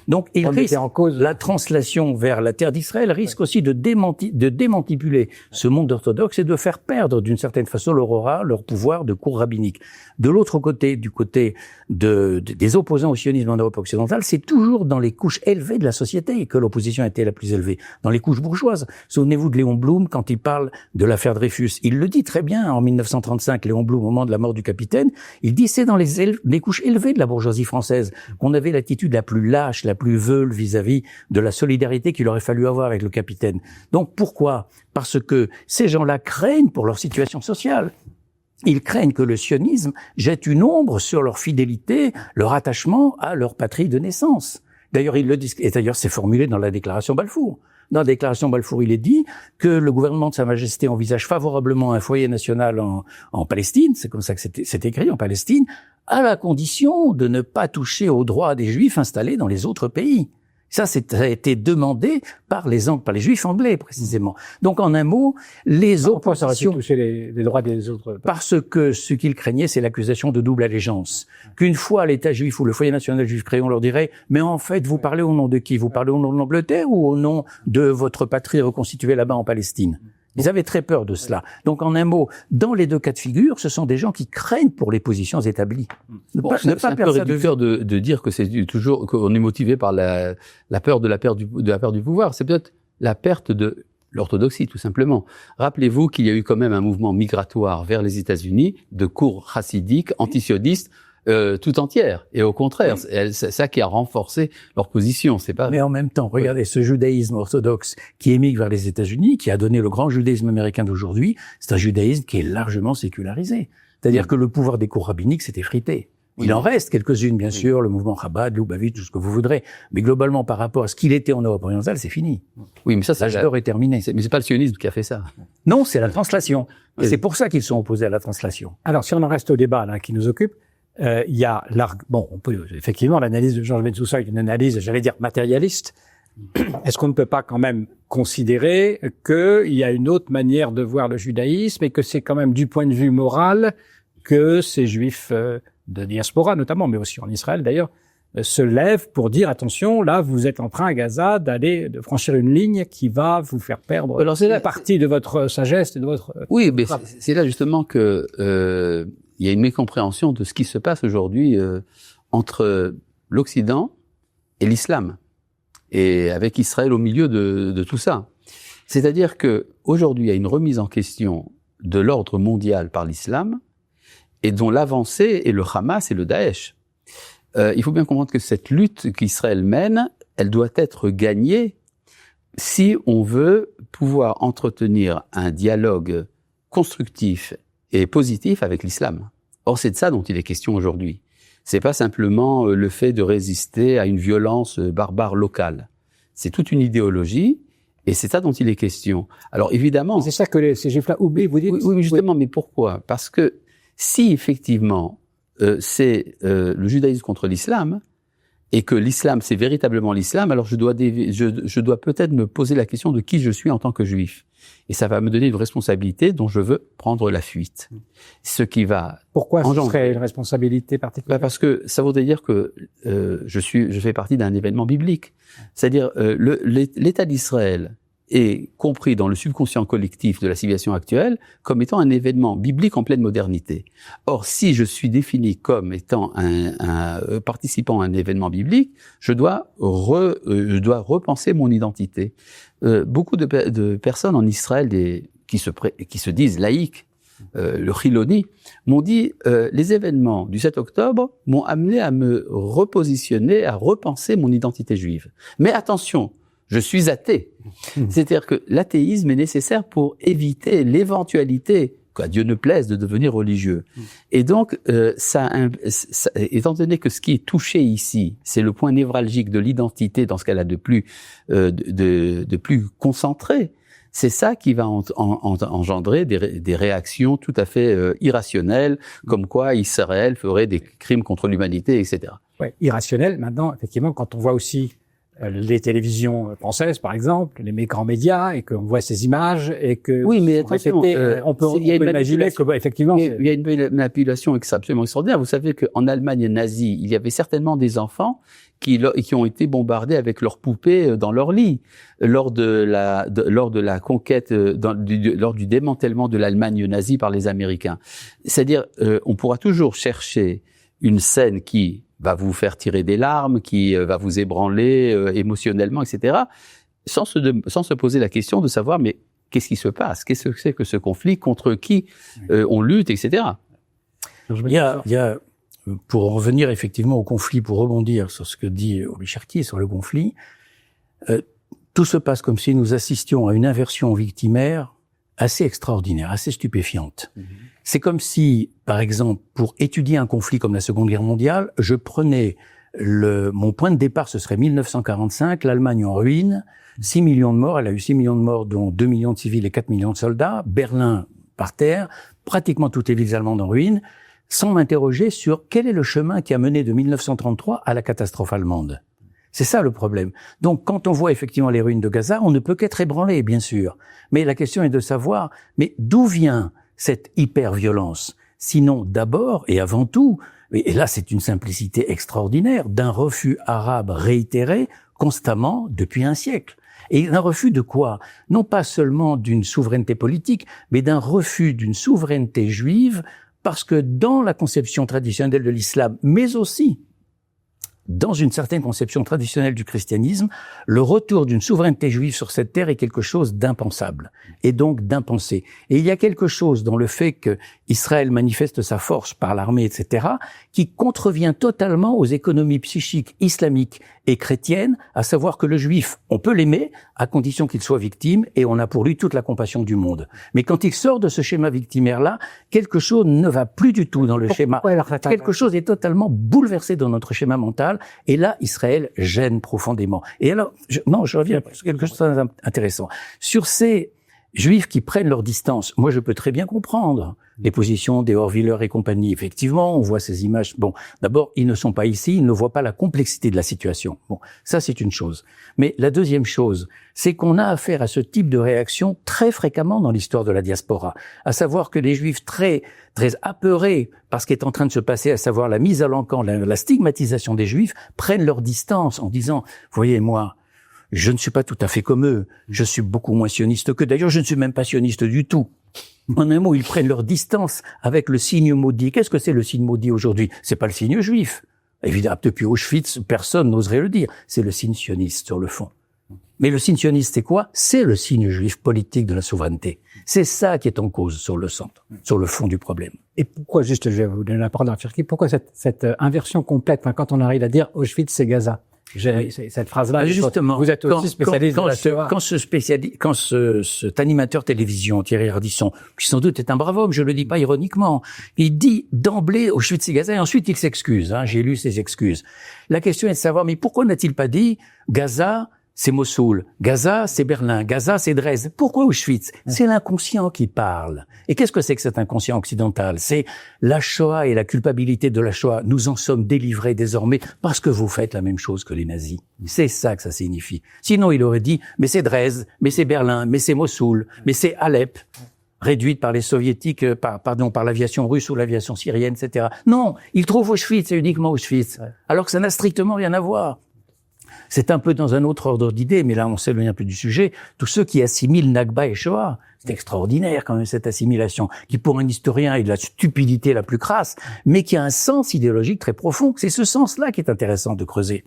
Donc, il risque, en cause la translation vers la terre d'Israël risque aussi de démantipuler ce monde orthodoxe et de faire perdre d'une certaine façon leur aura, leur pouvoir de cour rabbinique. De l'autre côté, du côté des opposants au sionisme en Europe occidentale, c'est toujours dans les couches élevées de la société que l'opposition a été la plus élevée, dans les couches bourgeoises. Souvenez-vous de Léon Blum quand il parle de l'affaire Dreyfus. Il le dit très bien en 1935, Léon Blum, au moment de la mort du capitaine. Il dit c'est dans les couches élevées de la bourgeoisie française qu'on avait l'attitude la plus lâche, la plus veule vis-à-vis de la solidarité qu'il aurait fallu avoir avec le capitaine. Donc pourquoi ? Parce que ces gens-là craignent pour leur situation sociale. Ils craignent que le sionisme jette une ombre sur leur fidélité, leur attachement à leur patrie de naissance. D'ailleurs, ils le disent, et d'ailleurs c'est formulé dans la déclaration Balfour. Dans la déclaration Balfour, il est dit que le gouvernement de Sa Majesté envisage favorablement un foyer national en Palestine, c'est comme ça que c'est écrit, en Palestine, à la condition de ne pas toucher aux droits des Juifs installés dans les autres pays. Ça a été demandé par les Juifs anglais, précisément. Donc, en un mot, les oppositions... Pourquoi ça aurait pu toucher les droits des autres? Parce que ce qu'ils craignaient, c'est l'accusation de double allégeance. Qu'une fois l'État juif ou le foyer national juif créé, on leur dirait « Mais en fait, vous parlez au nom de qui? Vous parlez au nom de l'Angleterre ou au nom de votre patrie reconstituée là-bas en Palestine ?» Ils avaient très peur de cela. Donc, en un mot, dans les deux cas de figure, ce sont des gens qui craignent pour les positions établies. C'est un peu réducteur de dire que c'est toujours qu'on est motivé par la peur de la perte du pouvoir. C'est peut-être la perte de l'orthodoxie, tout simplement. Rappelez-vous qu'il y a eu quand même un mouvement migratoire vers les États-Unis de cour chassidique, antisionistes, tout entière. Et au contraire, c'est ça qui a renforcé leur position. C'est pas. Mais en même temps, regardez ce judaïsme orthodoxe qui émigre vers les États-Unis, qui a donné le grand judaïsme américain d'aujourd'hui. C'est un judaïsme qui est largement sécularisé. C'est-à-dire que le pouvoir des cours rabbiniques s'est effrité. Il en reste quelques-unes, bien sûr, le mouvement Chabad, Lubavitch, tout ce que vous voudrez. Mais globalement, par rapport à ce qu'il était en Europe orientale, c'est fini. Oui, mais ça, l'âge d'or est terminé. Mais c'est pas le sionisme qui a fait ça. Non, c'est la translation. Et c'est pour ça qu'ils sont opposés à la translation. Alors, si on en reste au débat là qui nous occupe, il y a on peut effectivement l'analyse de Georges Metsusa est une analyse, j'allais dire matérialiste. Est-ce qu'on ne peut pas quand même considérer qu'il y a une autre manière de voir le judaïsme et que c'est quand même du point de vue moral que ces juifs de diaspora notamment, mais aussi en Israël d'ailleurs, se lèvent pour dire attention, là vous êtes en train à Gaza de franchir une ligne qui va vous faire perdre une partie de votre sagesse et de votre... Oui, mais c'est là justement que il y a une mécompréhension de ce qui se passe aujourd'hui entre l'Occident et l'islam, et avec Israël au milieu de tout ça. C'est-à-dire que aujourd'hui, il y a une remise en question de l'ordre mondial par l'islam, et dont l'avancée est le Hamas et le Daesh. Il faut bien comprendre que cette lutte qu'Israël mène, elle doit être gagnée si on veut pouvoir entretenir un dialogue constructif et positif avec l'islam. Or, c'est de ça dont il est question aujourd'hui. C'est pas simplement le fait de résister à une violence barbare locale. C'est toute une idéologie, et c'est ça dont il est question. Alors, évidemment... C'est ça que ces juifs-là oublient, vous dites? Oui, justement, mais pourquoi? Parce que si, effectivement, c'est le judaïsme contre l'islam, et que l'islam, c'est véritablement l'islam, alors je dois peut-être me poser la question de qui je suis en tant que juif. Et ça va me donner une responsabilité dont je veux prendre la fuite. Ce qui va... Pourquoi ce serait une responsabilité particulière? Parce que ça voudrait dire que je fais partie d'un événement biblique. C'est-à-dire, l'État d'Israël est compris dans le subconscient collectif de la civilisation actuelle comme étant un événement biblique en pleine modernité. Or, si je suis défini comme étant un participant à un événement biblique, je dois repenser mon identité. Beaucoup de personnes en Israël qui se disent laïques, le Chiloni, m'ont dit les événements du 7 octobre m'ont amené à me repositionner, à repenser mon identité juive. Mais attention, je suis athée. C'est-à-dire que l'athéisme est nécessaire pour éviter l'éventualité qu'à Dieu ne plaise de devenir religieux. Et donc, étant donné que ce qui est touché ici, c'est le point névralgique de l'identité dans ce qu'elle a de plus concentré, c'est ça qui va engendrer des réactions tout à fait irrationnelles, comme quoi Israël ferait des crimes contre l'humanité, etc. Ouais, irrationnel. Maintenant, effectivement, quand on voit aussi les télévisions françaises, par exemple, les grands médias, et qu'on voit ces images, et que oui, mais attention, on peut imaginer que effectivement, il y a une manipulation absolument extraordinaire. Vous savez qu'en Allemagne nazie, il y avait certainement des enfants qui ont été bombardés avec leurs poupées dans leur lit lors de la conquête, lors du démantèlement de l'Allemagne nazie par les Américains. C'est-à-dire, on pourra toujours chercher une scène qui va vous faire tirer des larmes, qui va vous ébranler émotionnellement, etc., sans se poser la question de savoir, mais qu'est-ce qui se passe? Qu'est-ce que c'est que ce conflit? Contre qui on lutte, etc. Il y a, pour en revenir effectivement au conflit, pour rebondir sur ce que dit Cherki sur le conflit, tout se passe comme si nous assistions à une inversion victimaire assez extraordinaire, assez stupéfiante. Mmh. C'est comme si, par exemple, pour étudier un conflit comme la Seconde Guerre mondiale, je prenais mon point de départ, ce serait 1945, l'Allemagne en ruine, 6 millions de morts, elle a eu 6 millions de morts, dont 2 millions de civils et 4 millions de soldats, Berlin par terre, pratiquement toutes les villes allemandes en ruine, sans m'interroger sur quel est le chemin qui a mené de 1933 à la catastrophe allemande. C'est ça le problème. Donc, quand on voit effectivement les ruines de Gaza, on ne peut qu'être ébranlé, bien sûr. Mais la question est de savoir, mais d'où vient cette hyper-violence? Sinon, d'abord et avant tout, et là c'est une simplicité extraordinaire, d'un refus arabe réitéré constamment depuis un siècle. Et un refus de quoi? Non pas seulement d'une souveraineté politique, mais d'un refus d'une souveraineté juive, parce que dans la conception traditionnelle de l'islam, mais aussi dans une certaine conception traditionnelle du christianisme, le retour d'une souveraineté juive sur cette terre est quelque chose d'impensable, et donc d'impensé. Et il y a quelque chose dans le fait que Israël manifeste sa force par l'armée, etc., qui contrevient totalement aux économies psychiques islamiques et chrétiennes, à savoir que le juif, on peut l'aimer, à condition qu'il soit victime, et on a pour lui toute la compassion du monde. Mais quand il sort de ce schéma victimaire-là, quelque chose ne va plus du tout dans le schéma. Quelque chose est totalement bouleversé dans notre schéma mental, et là, Israël gêne profondément. Et alors, je reviens sur quelque chose d'intéressant. Sur ces juifs qui prennent leur distance, moi je peux très bien comprendre les positions des Horviller et compagnie. Effectivement, on voit ces images. Bon, d'abord, ils ne sont pas ici, ils ne voient pas la complexité de la situation. Bon, ça c'est une chose. Mais la deuxième chose, c'est qu'on a affaire à ce type de réaction très fréquemment dans l'histoire de la diaspora. À savoir que les Juifs très apeurés par ce qui est en train de se passer, à savoir la mise à l'encan, la stigmatisation des Juifs, prennent leur distance en disant, voyez, moi, je ne suis pas tout à fait comme eux, je suis beaucoup moins sioniste qu'eux. D'ailleurs, je ne suis même pas sioniste du tout. En un mot, ils prennent leur distance avec le signe maudit. Qu'est-ce que c'est le signe maudit aujourd'hui? C'est pas le signe juif. Évidemment, depuis Auschwitz, personne n'oserait le dire. C'est le signe sioniste sur le fond. Mais le signe sioniste, c'est quoi? C'est le signe juif politique de la souveraineté. C'est ça qui est en cause sur le centre, sur le fond du problème. Et pourquoi, juste, je vais vous donner la parole à Cherki, pourquoi cette inversion complète, quand on arrive à dire Auschwitz, c'est Gaza? Cette phrase-là, justement, vous êtes aussi spécialiste de la Shoah. Quand cet animateur télévision, Thierry Ardisson, qui sans doute est un brave homme, je le dis pas ironiquement, il dit d'emblée Auschwitz et Gaza, et ensuite il s'excuse, j'ai lu ses excuses. La question est de savoir, mais pourquoi n'a-t-il pas dit Gaza, c'est Mossoul, Gaza, c'est Berlin, Gaza, c'est Dresde. Pourquoi Auschwitz? C'est l'inconscient qui parle. Et qu'est-ce que c'est que cet inconscient occidental? C'est la Shoah et la culpabilité de la Shoah. Nous en sommes délivrés désormais parce que vous faites la même chose que les nazis. C'est ça que ça signifie. Sinon, il aurait dit, mais c'est Dresde, mais c'est Berlin, mais c'est Mossoul, mais c'est Alep, réduite par les soviétiques, par l'aviation russe ou l'aviation syrienne, etc. Non, il trouve Auschwitz, c'est uniquement Auschwitz. Alors que ça n'a strictement rien à voir. C'est un peu dans un autre ordre d'idées, mais là on s'éloigne un peu du sujet. Tous ceux qui assimilent Nakba et Shoah, c'est extraordinaire quand même cette assimilation, qui pour un historien est de la stupidité la plus crasse, mais qui a un sens idéologique très profond. C'est ce sens-là qui est intéressant de creuser.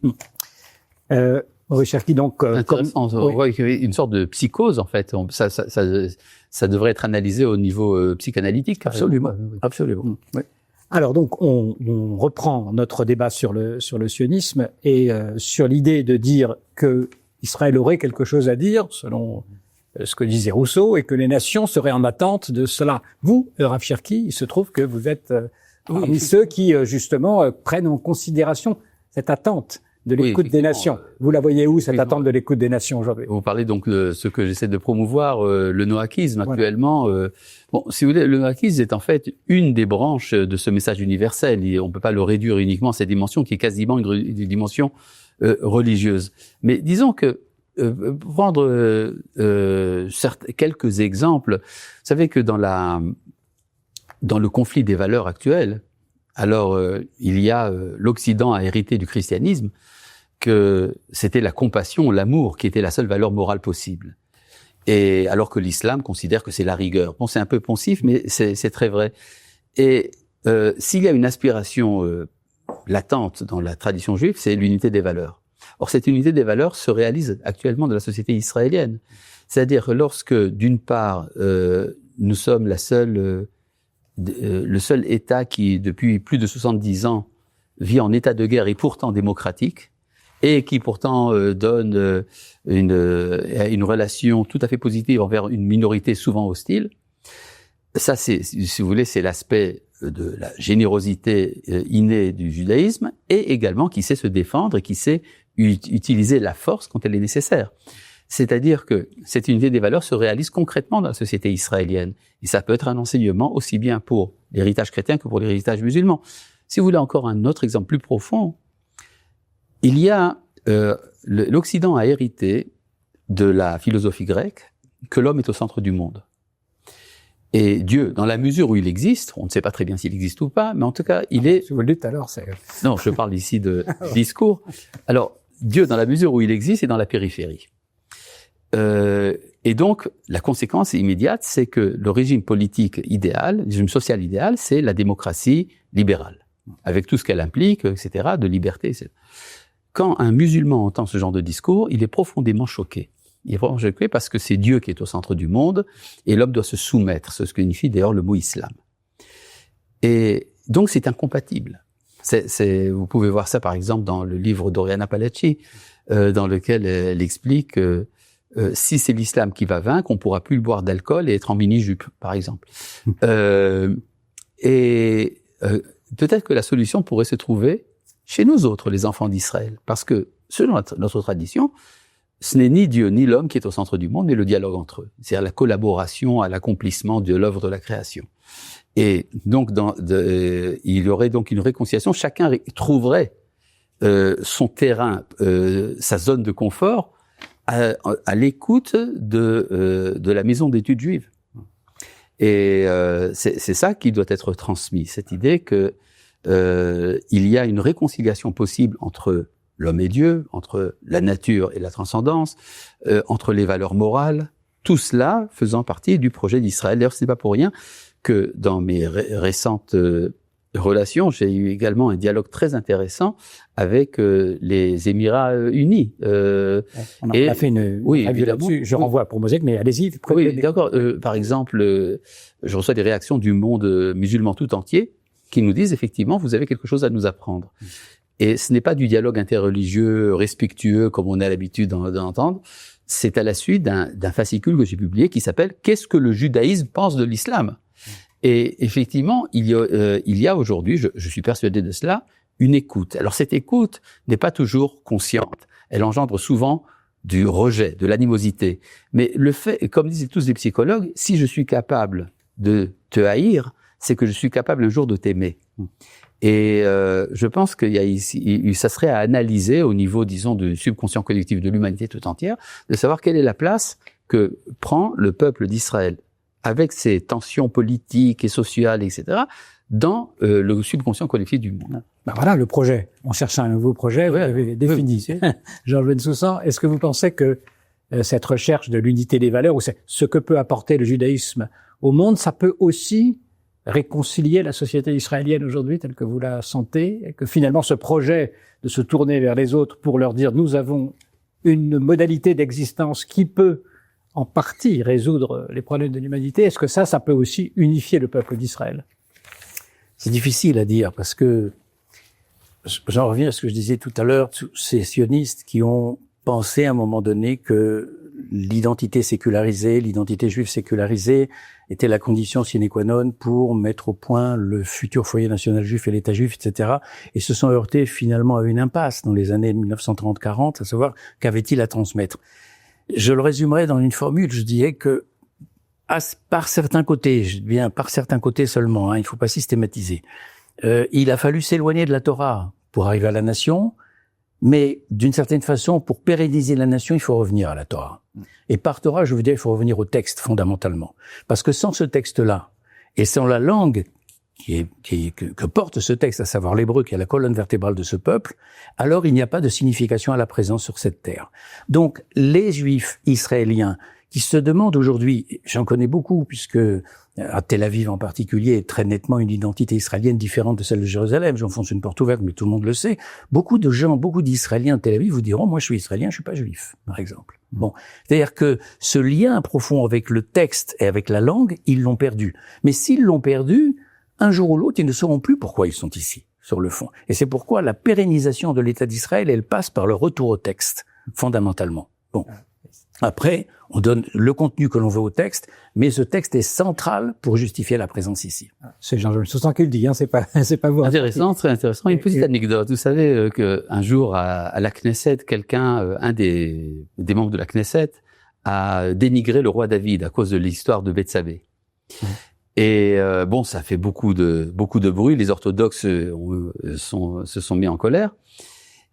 Cherki, donc, intéressant. On voit qu'il y avait une sorte de psychose en fait. Ça devrait être analysé au niveau psychanalytique. Absolument, absolument. Oui. Alors donc on reprend notre débat sur le sionisme et sur l'idée de dire que Israël aurait quelque chose à dire selon ce que disait Rousseau et que les nations seraient en attente de cela. Vous, Rav Cherki, il se trouve que vous êtes parmi ceux qui justement prennent en considération cette attente de l'écoute des nations. Vous la voyez où, cette attente de l'écoute des nations aujourd'hui? Vous parlez donc de ce que j'essaie de promouvoir, le noackisme actuellement. Bon, si vous voulez, le noackisme est en fait une des branches de ce message universel. Et on peut pas le réduire uniquement à cette dimension qui est quasiment une dimension religieuse. Mais disons que pour prendre quelques exemples, vous savez que dans le conflit des valeurs actuelles, alors il y a l'Occident a hérité du christianisme, que c'était la compassion, l'amour qui était la seule valeur morale possible. Et alors que l'islam considère que c'est la rigueur. Bon, c'est un peu poncif, mais c'est très vrai. Et s'il y a une aspiration latente dans la tradition juive, c'est l'unité des valeurs. Or, cette unité des valeurs se réalise actuellement dans la société israélienne. C'est-à-dire que lorsque, d'une part, nous sommes le seul État qui, depuis plus de 70 ans, vit en état de guerre et pourtant démocratique, et qui pourtant donne une relation tout à fait positive envers une minorité souvent hostile. Ça, c'est, si vous voulez, c'est l'aspect de la générosité innée du judaïsme, et également qui sait se défendre et qui sait utiliser la force quand elle est nécessaire. C'est-à-dire que cette unité des valeurs se réalise concrètement dans la société israélienne. Et ça peut être un enseignement aussi bien pour l'héritage chrétien que pour l'héritage musulman. Si vous voulez encore un autre exemple plus profond, il y a l'Occident a hérité de la philosophie grecque que l'homme est au centre du monde. Et Dieu, dans la mesure où il existe, on ne sait pas très bien s'il existe ou pas, mais en tout cas, il est... Si vous le dites alors, c'est... Non, je parle ici de discours. Alors, Dieu, dans la mesure où il existe, est dans la périphérie. Et donc, la conséquence immédiate, c'est que le régime politique idéal, le régime social idéal, c'est la démocratie libérale, avec tout ce qu'elle implique, etc., de liberté, etc. Quand un musulman entend ce genre de discours, il est profondément choqué. Il est profondément choqué parce que c'est Dieu qui est au centre du monde et l'homme doit se soumettre, ce que signifie d'ailleurs le mot islam. Et donc c'est incompatible. Vous pouvez voir ça par exemple dans le livre d'Oriana Palacci, dans lequel elle explique si c'est l'islam qui va vaincre, on pourra plus boire d'alcool et être en mini-jupe, par exemple. Peut-être que la solution pourrait se trouver chez nous autres, les enfants d'Israël. Parce que, selon notre tradition, ce n'est ni Dieu ni l'homme qui est au centre du monde, mais le dialogue entre eux. C'est-à-dire la collaboration à l'accomplissement de l'œuvre de la création. Et donc, il y aurait donc une réconciliation. Chacun trouverait son terrain, sa zone de confort, à l'écoute de la maison d'études juive. Et c'est ça qui doit être transmis, cette idée que il y a une réconciliation possible entre l'homme et Dieu, entre la nature et la transcendance, entre les valeurs morales, tout cela faisant partie du projet d'Israël. D'ailleurs, ce n'est pas pour rien que dans mes récentes relations, j'ai eu également un dialogue très intéressant avec les Émirats Unis. On a fait une revue là-dessus. Je renvoie pour Mosek, mais allez-y. Oui, d'accord. Par exemple, je reçois des réactions du monde musulman tout entier qui nous disent effectivement, vous avez quelque chose à nous apprendre. Et ce n'est pas du dialogue interreligieux respectueux comme on a l'habitude d'entendre. C'est à la suite d'un fascicule que j'ai publié qui s'appelle « Qu'est-ce que le judaïsme pense de l'islam ?» Et effectivement, il y a aujourd'hui, je suis persuadé de cela, une écoute. Alors cette écoute n'est pas toujours consciente. Elle engendre souvent du rejet, de l'animosité. Mais le fait, comme disent tous les psychologues, si je suis capable de te haïr, c'est que je suis capable un jour de t'aimer. Et je pense qu'il y a ici, ça serait à analyser au niveau, disons, du subconscient collectif de l'humanité tout entière, de savoir quelle est la place que prend le peuple d'Israël, avec ses tensions politiques et sociales, etc., dans le subconscient collectif du monde. Ben voilà le projet. On cherche un nouveau projet, vous l'avez défini. Georges Bensoussan, est-ce que vous pensez que cette recherche de l'unité des valeurs, ou ce que peut apporter le judaïsme au monde, ça peut aussi réconcilier la société israélienne aujourd'hui telle que vous la sentez, et que finalement ce projet de se tourner vers les autres pour leur dire nous avons une modalité d'existence qui peut en partie résoudre les problèmes de l'humanité, est-ce que ça peut aussi unifier le peuple d'Israël? C'est difficile à dire parce que j'en reviens à ce que je disais tout à l'heure, ces sionistes qui ont pensé à un moment donné que l'identité sécularisée, l'identité juive sécularisée était la condition sine qua non pour mettre au point le futur foyer national juif et l'État juif, etc. Et se sont heurtés finalement à une impasse dans les années 1930-40, à savoir qu'avait-il à transmettre. Je le résumerai dans une formule, je dirais que par certains côtés, je dis bien par certains côtés seulement, il ne faut pas systématiser, il a fallu s'éloigner de la Torah pour arriver à la nation, Mais d'une certaine façon, pour pérenniser la nation, il faut revenir à la Torah. Et par Torah, je veux dire, il faut revenir au texte fondamentalement. Parce que sans ce texte-là, et sans la langue que porte ce texte, à savoir l'hébreu, qui est la colonne vertébrale de ce peuple, alors il n'y a pas de signification à la présence sur cette terre. Donc, les Juifs israéliens qui se demandent aujourd'hui, j'en connais beaucoup, puisque à Tel Aviv en particulier est très nettement une identité israélienne différente de celle de Jérusalem. J'enfonce une porte ouverte, mais tout le monde le sait. Beaucoup de gens, beaucoup d'Israéliens à Tel Aviv vous diront, moi je suis israélien, je suis pas juif, par exemple. Bon. C'est-à-dire que ce lien profond avec le texte et avec la langue, ils l'ont perdu. Mais s'ils l'ont perdu, un jour ou l'autre, ils ne sauront plus pourquoi ils sont ici, sur le fond. Et c'est pourquoi la pérennisation de l'État d'Israël, elle passe par le retour au texte, fondamentalement. Bon. Après, on donne le contenu que l'on veut au texte, mais ce texte est central pour justifier la présence ici. C'est Jean-Jacques Soussan qui le dit, hein, c'est pas vous. Intéressant, très intéressant. Une petite anecdote. Vous savez qu'un jour à la Knesset, quelqu'un, un des membres de la Knesset, a dénigré le roi David à cause de l'histoire de Bethsabée. Et bon, ça fait beaucoup de bruit. Les orthodoxes se sont mis en colère.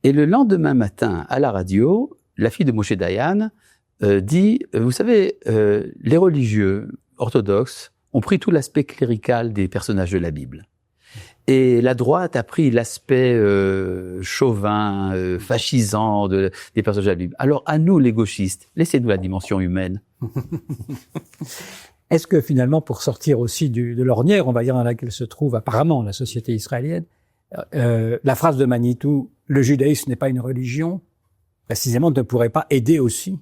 Et le lendemain matin, à la radio, la fille de Moshe Dayan dit, vous savez, les religieux orthodoxes ont pris tout l'aspect clérical des personnages de la Bible. Et la droite a pris l'aspect chauvin, fascisant des personnages de la Bible. Alors à nous, les gauchistes, laissez-nous la dimension humaine. Est-ce que finalement, pour sortir aussi de l'ornière, on va dire, dans laquelle se trouve apparemment la société israélienne, la phrase de Manitou, le judaïsme n'est pas une religion, précisément ne pourrait pas aider aussi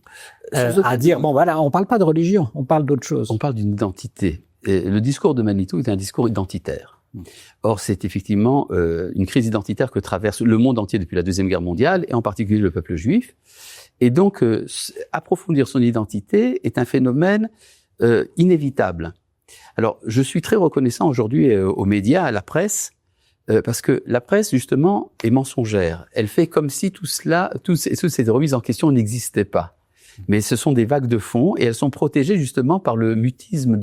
à dire, bon voilà, on parle pas de religion, on parle d'autre chose. On parle d'une identité. Et le discours de Manitou est un discours identitaire. Or, c'est effectivement une crise identitaire que traverse le monde entier depuis la Deuxième Guerre mondiale, et en particulier le peuple juif. Et donc, approfondir son identité est un phénomène inévitable. Alors, je suis très reconnaissant aujourd'hui aux médias, à la presse, parce que la presse, justement, est mensongère. Elle fait comme si toutes ces remises en question n'existaient pas. Mais ce sont des vagues de fond, et elles sont protégées justement par le mutisme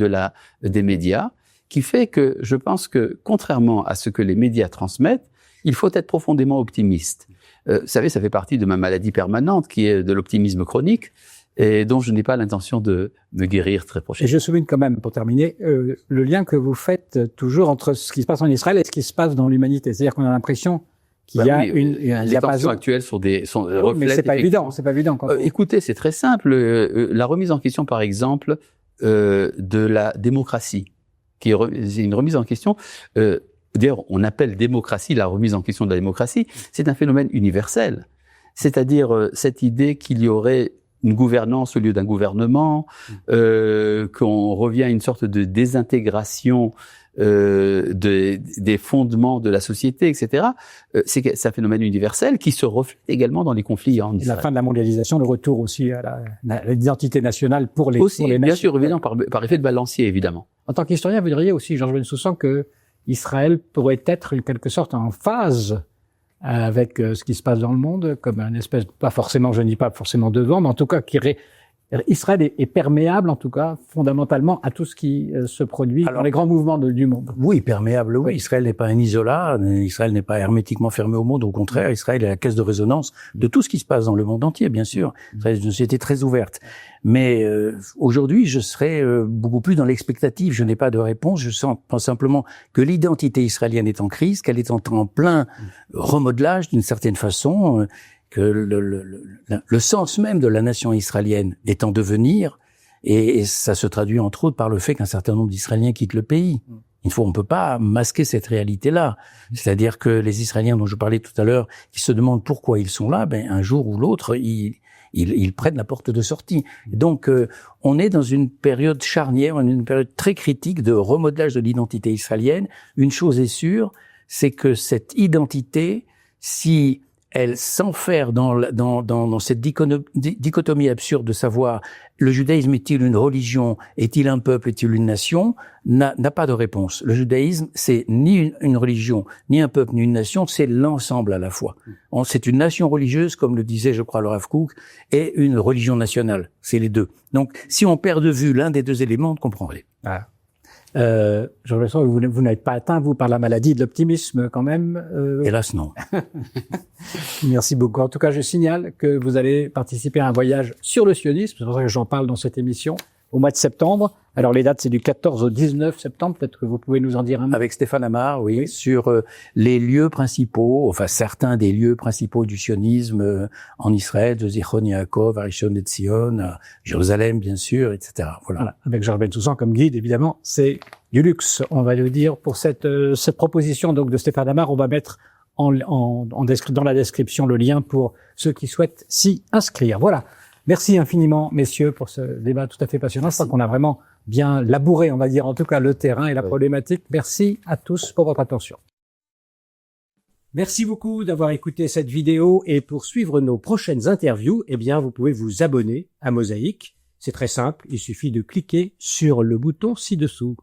des médias, qui fait que je pense que, contrairement à ce que les médias transmettent, il faut être profondément optimiste. Vous savez, ça fait partie de ma maladie permanente, qui est de l'optimisme chronique, et dont je n'ai pas l'intention de me guérir très prochainement. Et je souligne quand même, pour terminer, le lien que vous faites toujours entre ce qui se passe en Israël et ce qui se passe dans l'humanité. C'est-à-dire qu'on a l'impression qu'il y a les tensions actuelles sont reflètent. Mais c'est pas évident, Écoutez, c'est très simple. La remise en question, par exemple, de la démocratie, qui est une remise en question. D'ailleurs, on appelle démocratie la remise en question de la démocratie. C'est un phénomène universel. C'est-à-dire cette idée qu'il y aurait une gouvernance au lieu d'un gouvernement, qu'on revient à une sorte de désintégration des fondements de la société, etc. C'est un phénomène universel qui se reflète également dans les conflits en Israël. La fin de la mondialisation, le retour aussi à l'identité nationale pour les nations. Bien sûr, évidemment, par effet de balancier, évidemment. En tant qu'historien, vous diriez aussi, Jean-Jacques Soussan, que Israël pourrait être en quelque sorte en phase avec ce qui se passe dans le monde, comme une espèce, je ne dis pas forcément devant, mais en tout cas, Israël est perméable, en tout cas, fondamentalement, à tout ce qui se produit dans les grands mouvements du monde. Oui, perméable, oui. Israël n'est pas un isolat, Israël n'est pas hermétiquement fermé au monde, au contraire, Israël est la caisse de résonance de tout ce qui se passe dans le monde entier, bien sûr. Israël est une société très ouverte. Mais aujourd'hui, je serais beaucoup plus dans l'expectative. Je n'ai pas de réponse. Je pense simplement que l'identité israélienne est en crise, qu'elle est en plein remodelage d'une certaine façon, que le sens même de la nation israélienne est en devenir, et ça se traduit entre autres par le fait qu'un certain nombre d'Israéliens quittent le pays. On peut pas masquer cette réalité-là. C'est-à-dire que les Israéliens dont je parlais tout à l'heure, qui se demandent pourquoi ils sont là, un jour ou l'autre, ils prennent la porte de sortie. Donc, on est dans une période charnière, une période très critique de remodelage de l'identité israélienne. Une chose est sûre, c'est que cette identité, si elle s'enferre dans cette dichotomie absurde de savoir le judaïsme est-il une religion, est-il un peuple, est-il une nation, n'a pas de réponse. Le judaïsme, c'est ni une religion, ni un peuple, ni une nation, c'est l'ensemble à la fois. C'est une nation religieuse, comme le disait, je crois, le Rav Kook, et une religion nationale. C'est les deux. Donc, si on perd de vue l'un des deux éléments, on ne comprend rien. Ah. Je reçois que vous n'êtes pas atteint, vous, par la maladie de l'optimisme, quand même. Hélas, non. Merci beaucoup. En tout cas, je signale que vous allez participer à un voyage sur le sionisme. C'est pour ça que j'en parle dans cette émission au mois de septembre. Alors, les dates, c'est du 14 au 19 septembre. Peut-être que vous pouvez nous en dire un mot. Avec Stéphane Amar, oui, sur les lieux principaux, enfin certains des lieux principaux du sionisme en Israël, de Zichron Yaakov, à Rishon LeZion, à Jérusalem, bien sûr, etc. Voilà. Avec Georges Bensoussan comme guide, évidemment, c'est du luxe, on va le dire, pour cette proposition donc de Stéphane Amar. On va mettre dans la description le lien pour ceux qui souhaitent s'y inscrire. Voilà. Merci infiniment, messieurs, pour ce débat tout à fait passionnant. Je crois qu'on a vraiment bien labouré, on va dire, en tout cas, le terrain et la problématique. Merci à tous pour votre attention. Merci beaucoup d'avoir écouté cette vidéo, et pour suivre nos prochaines interviews, eh bien, vous pouvez vous abonner à Mosaïque. C'est très simple, il suffit de cliquer sur le bouton ci-dessous.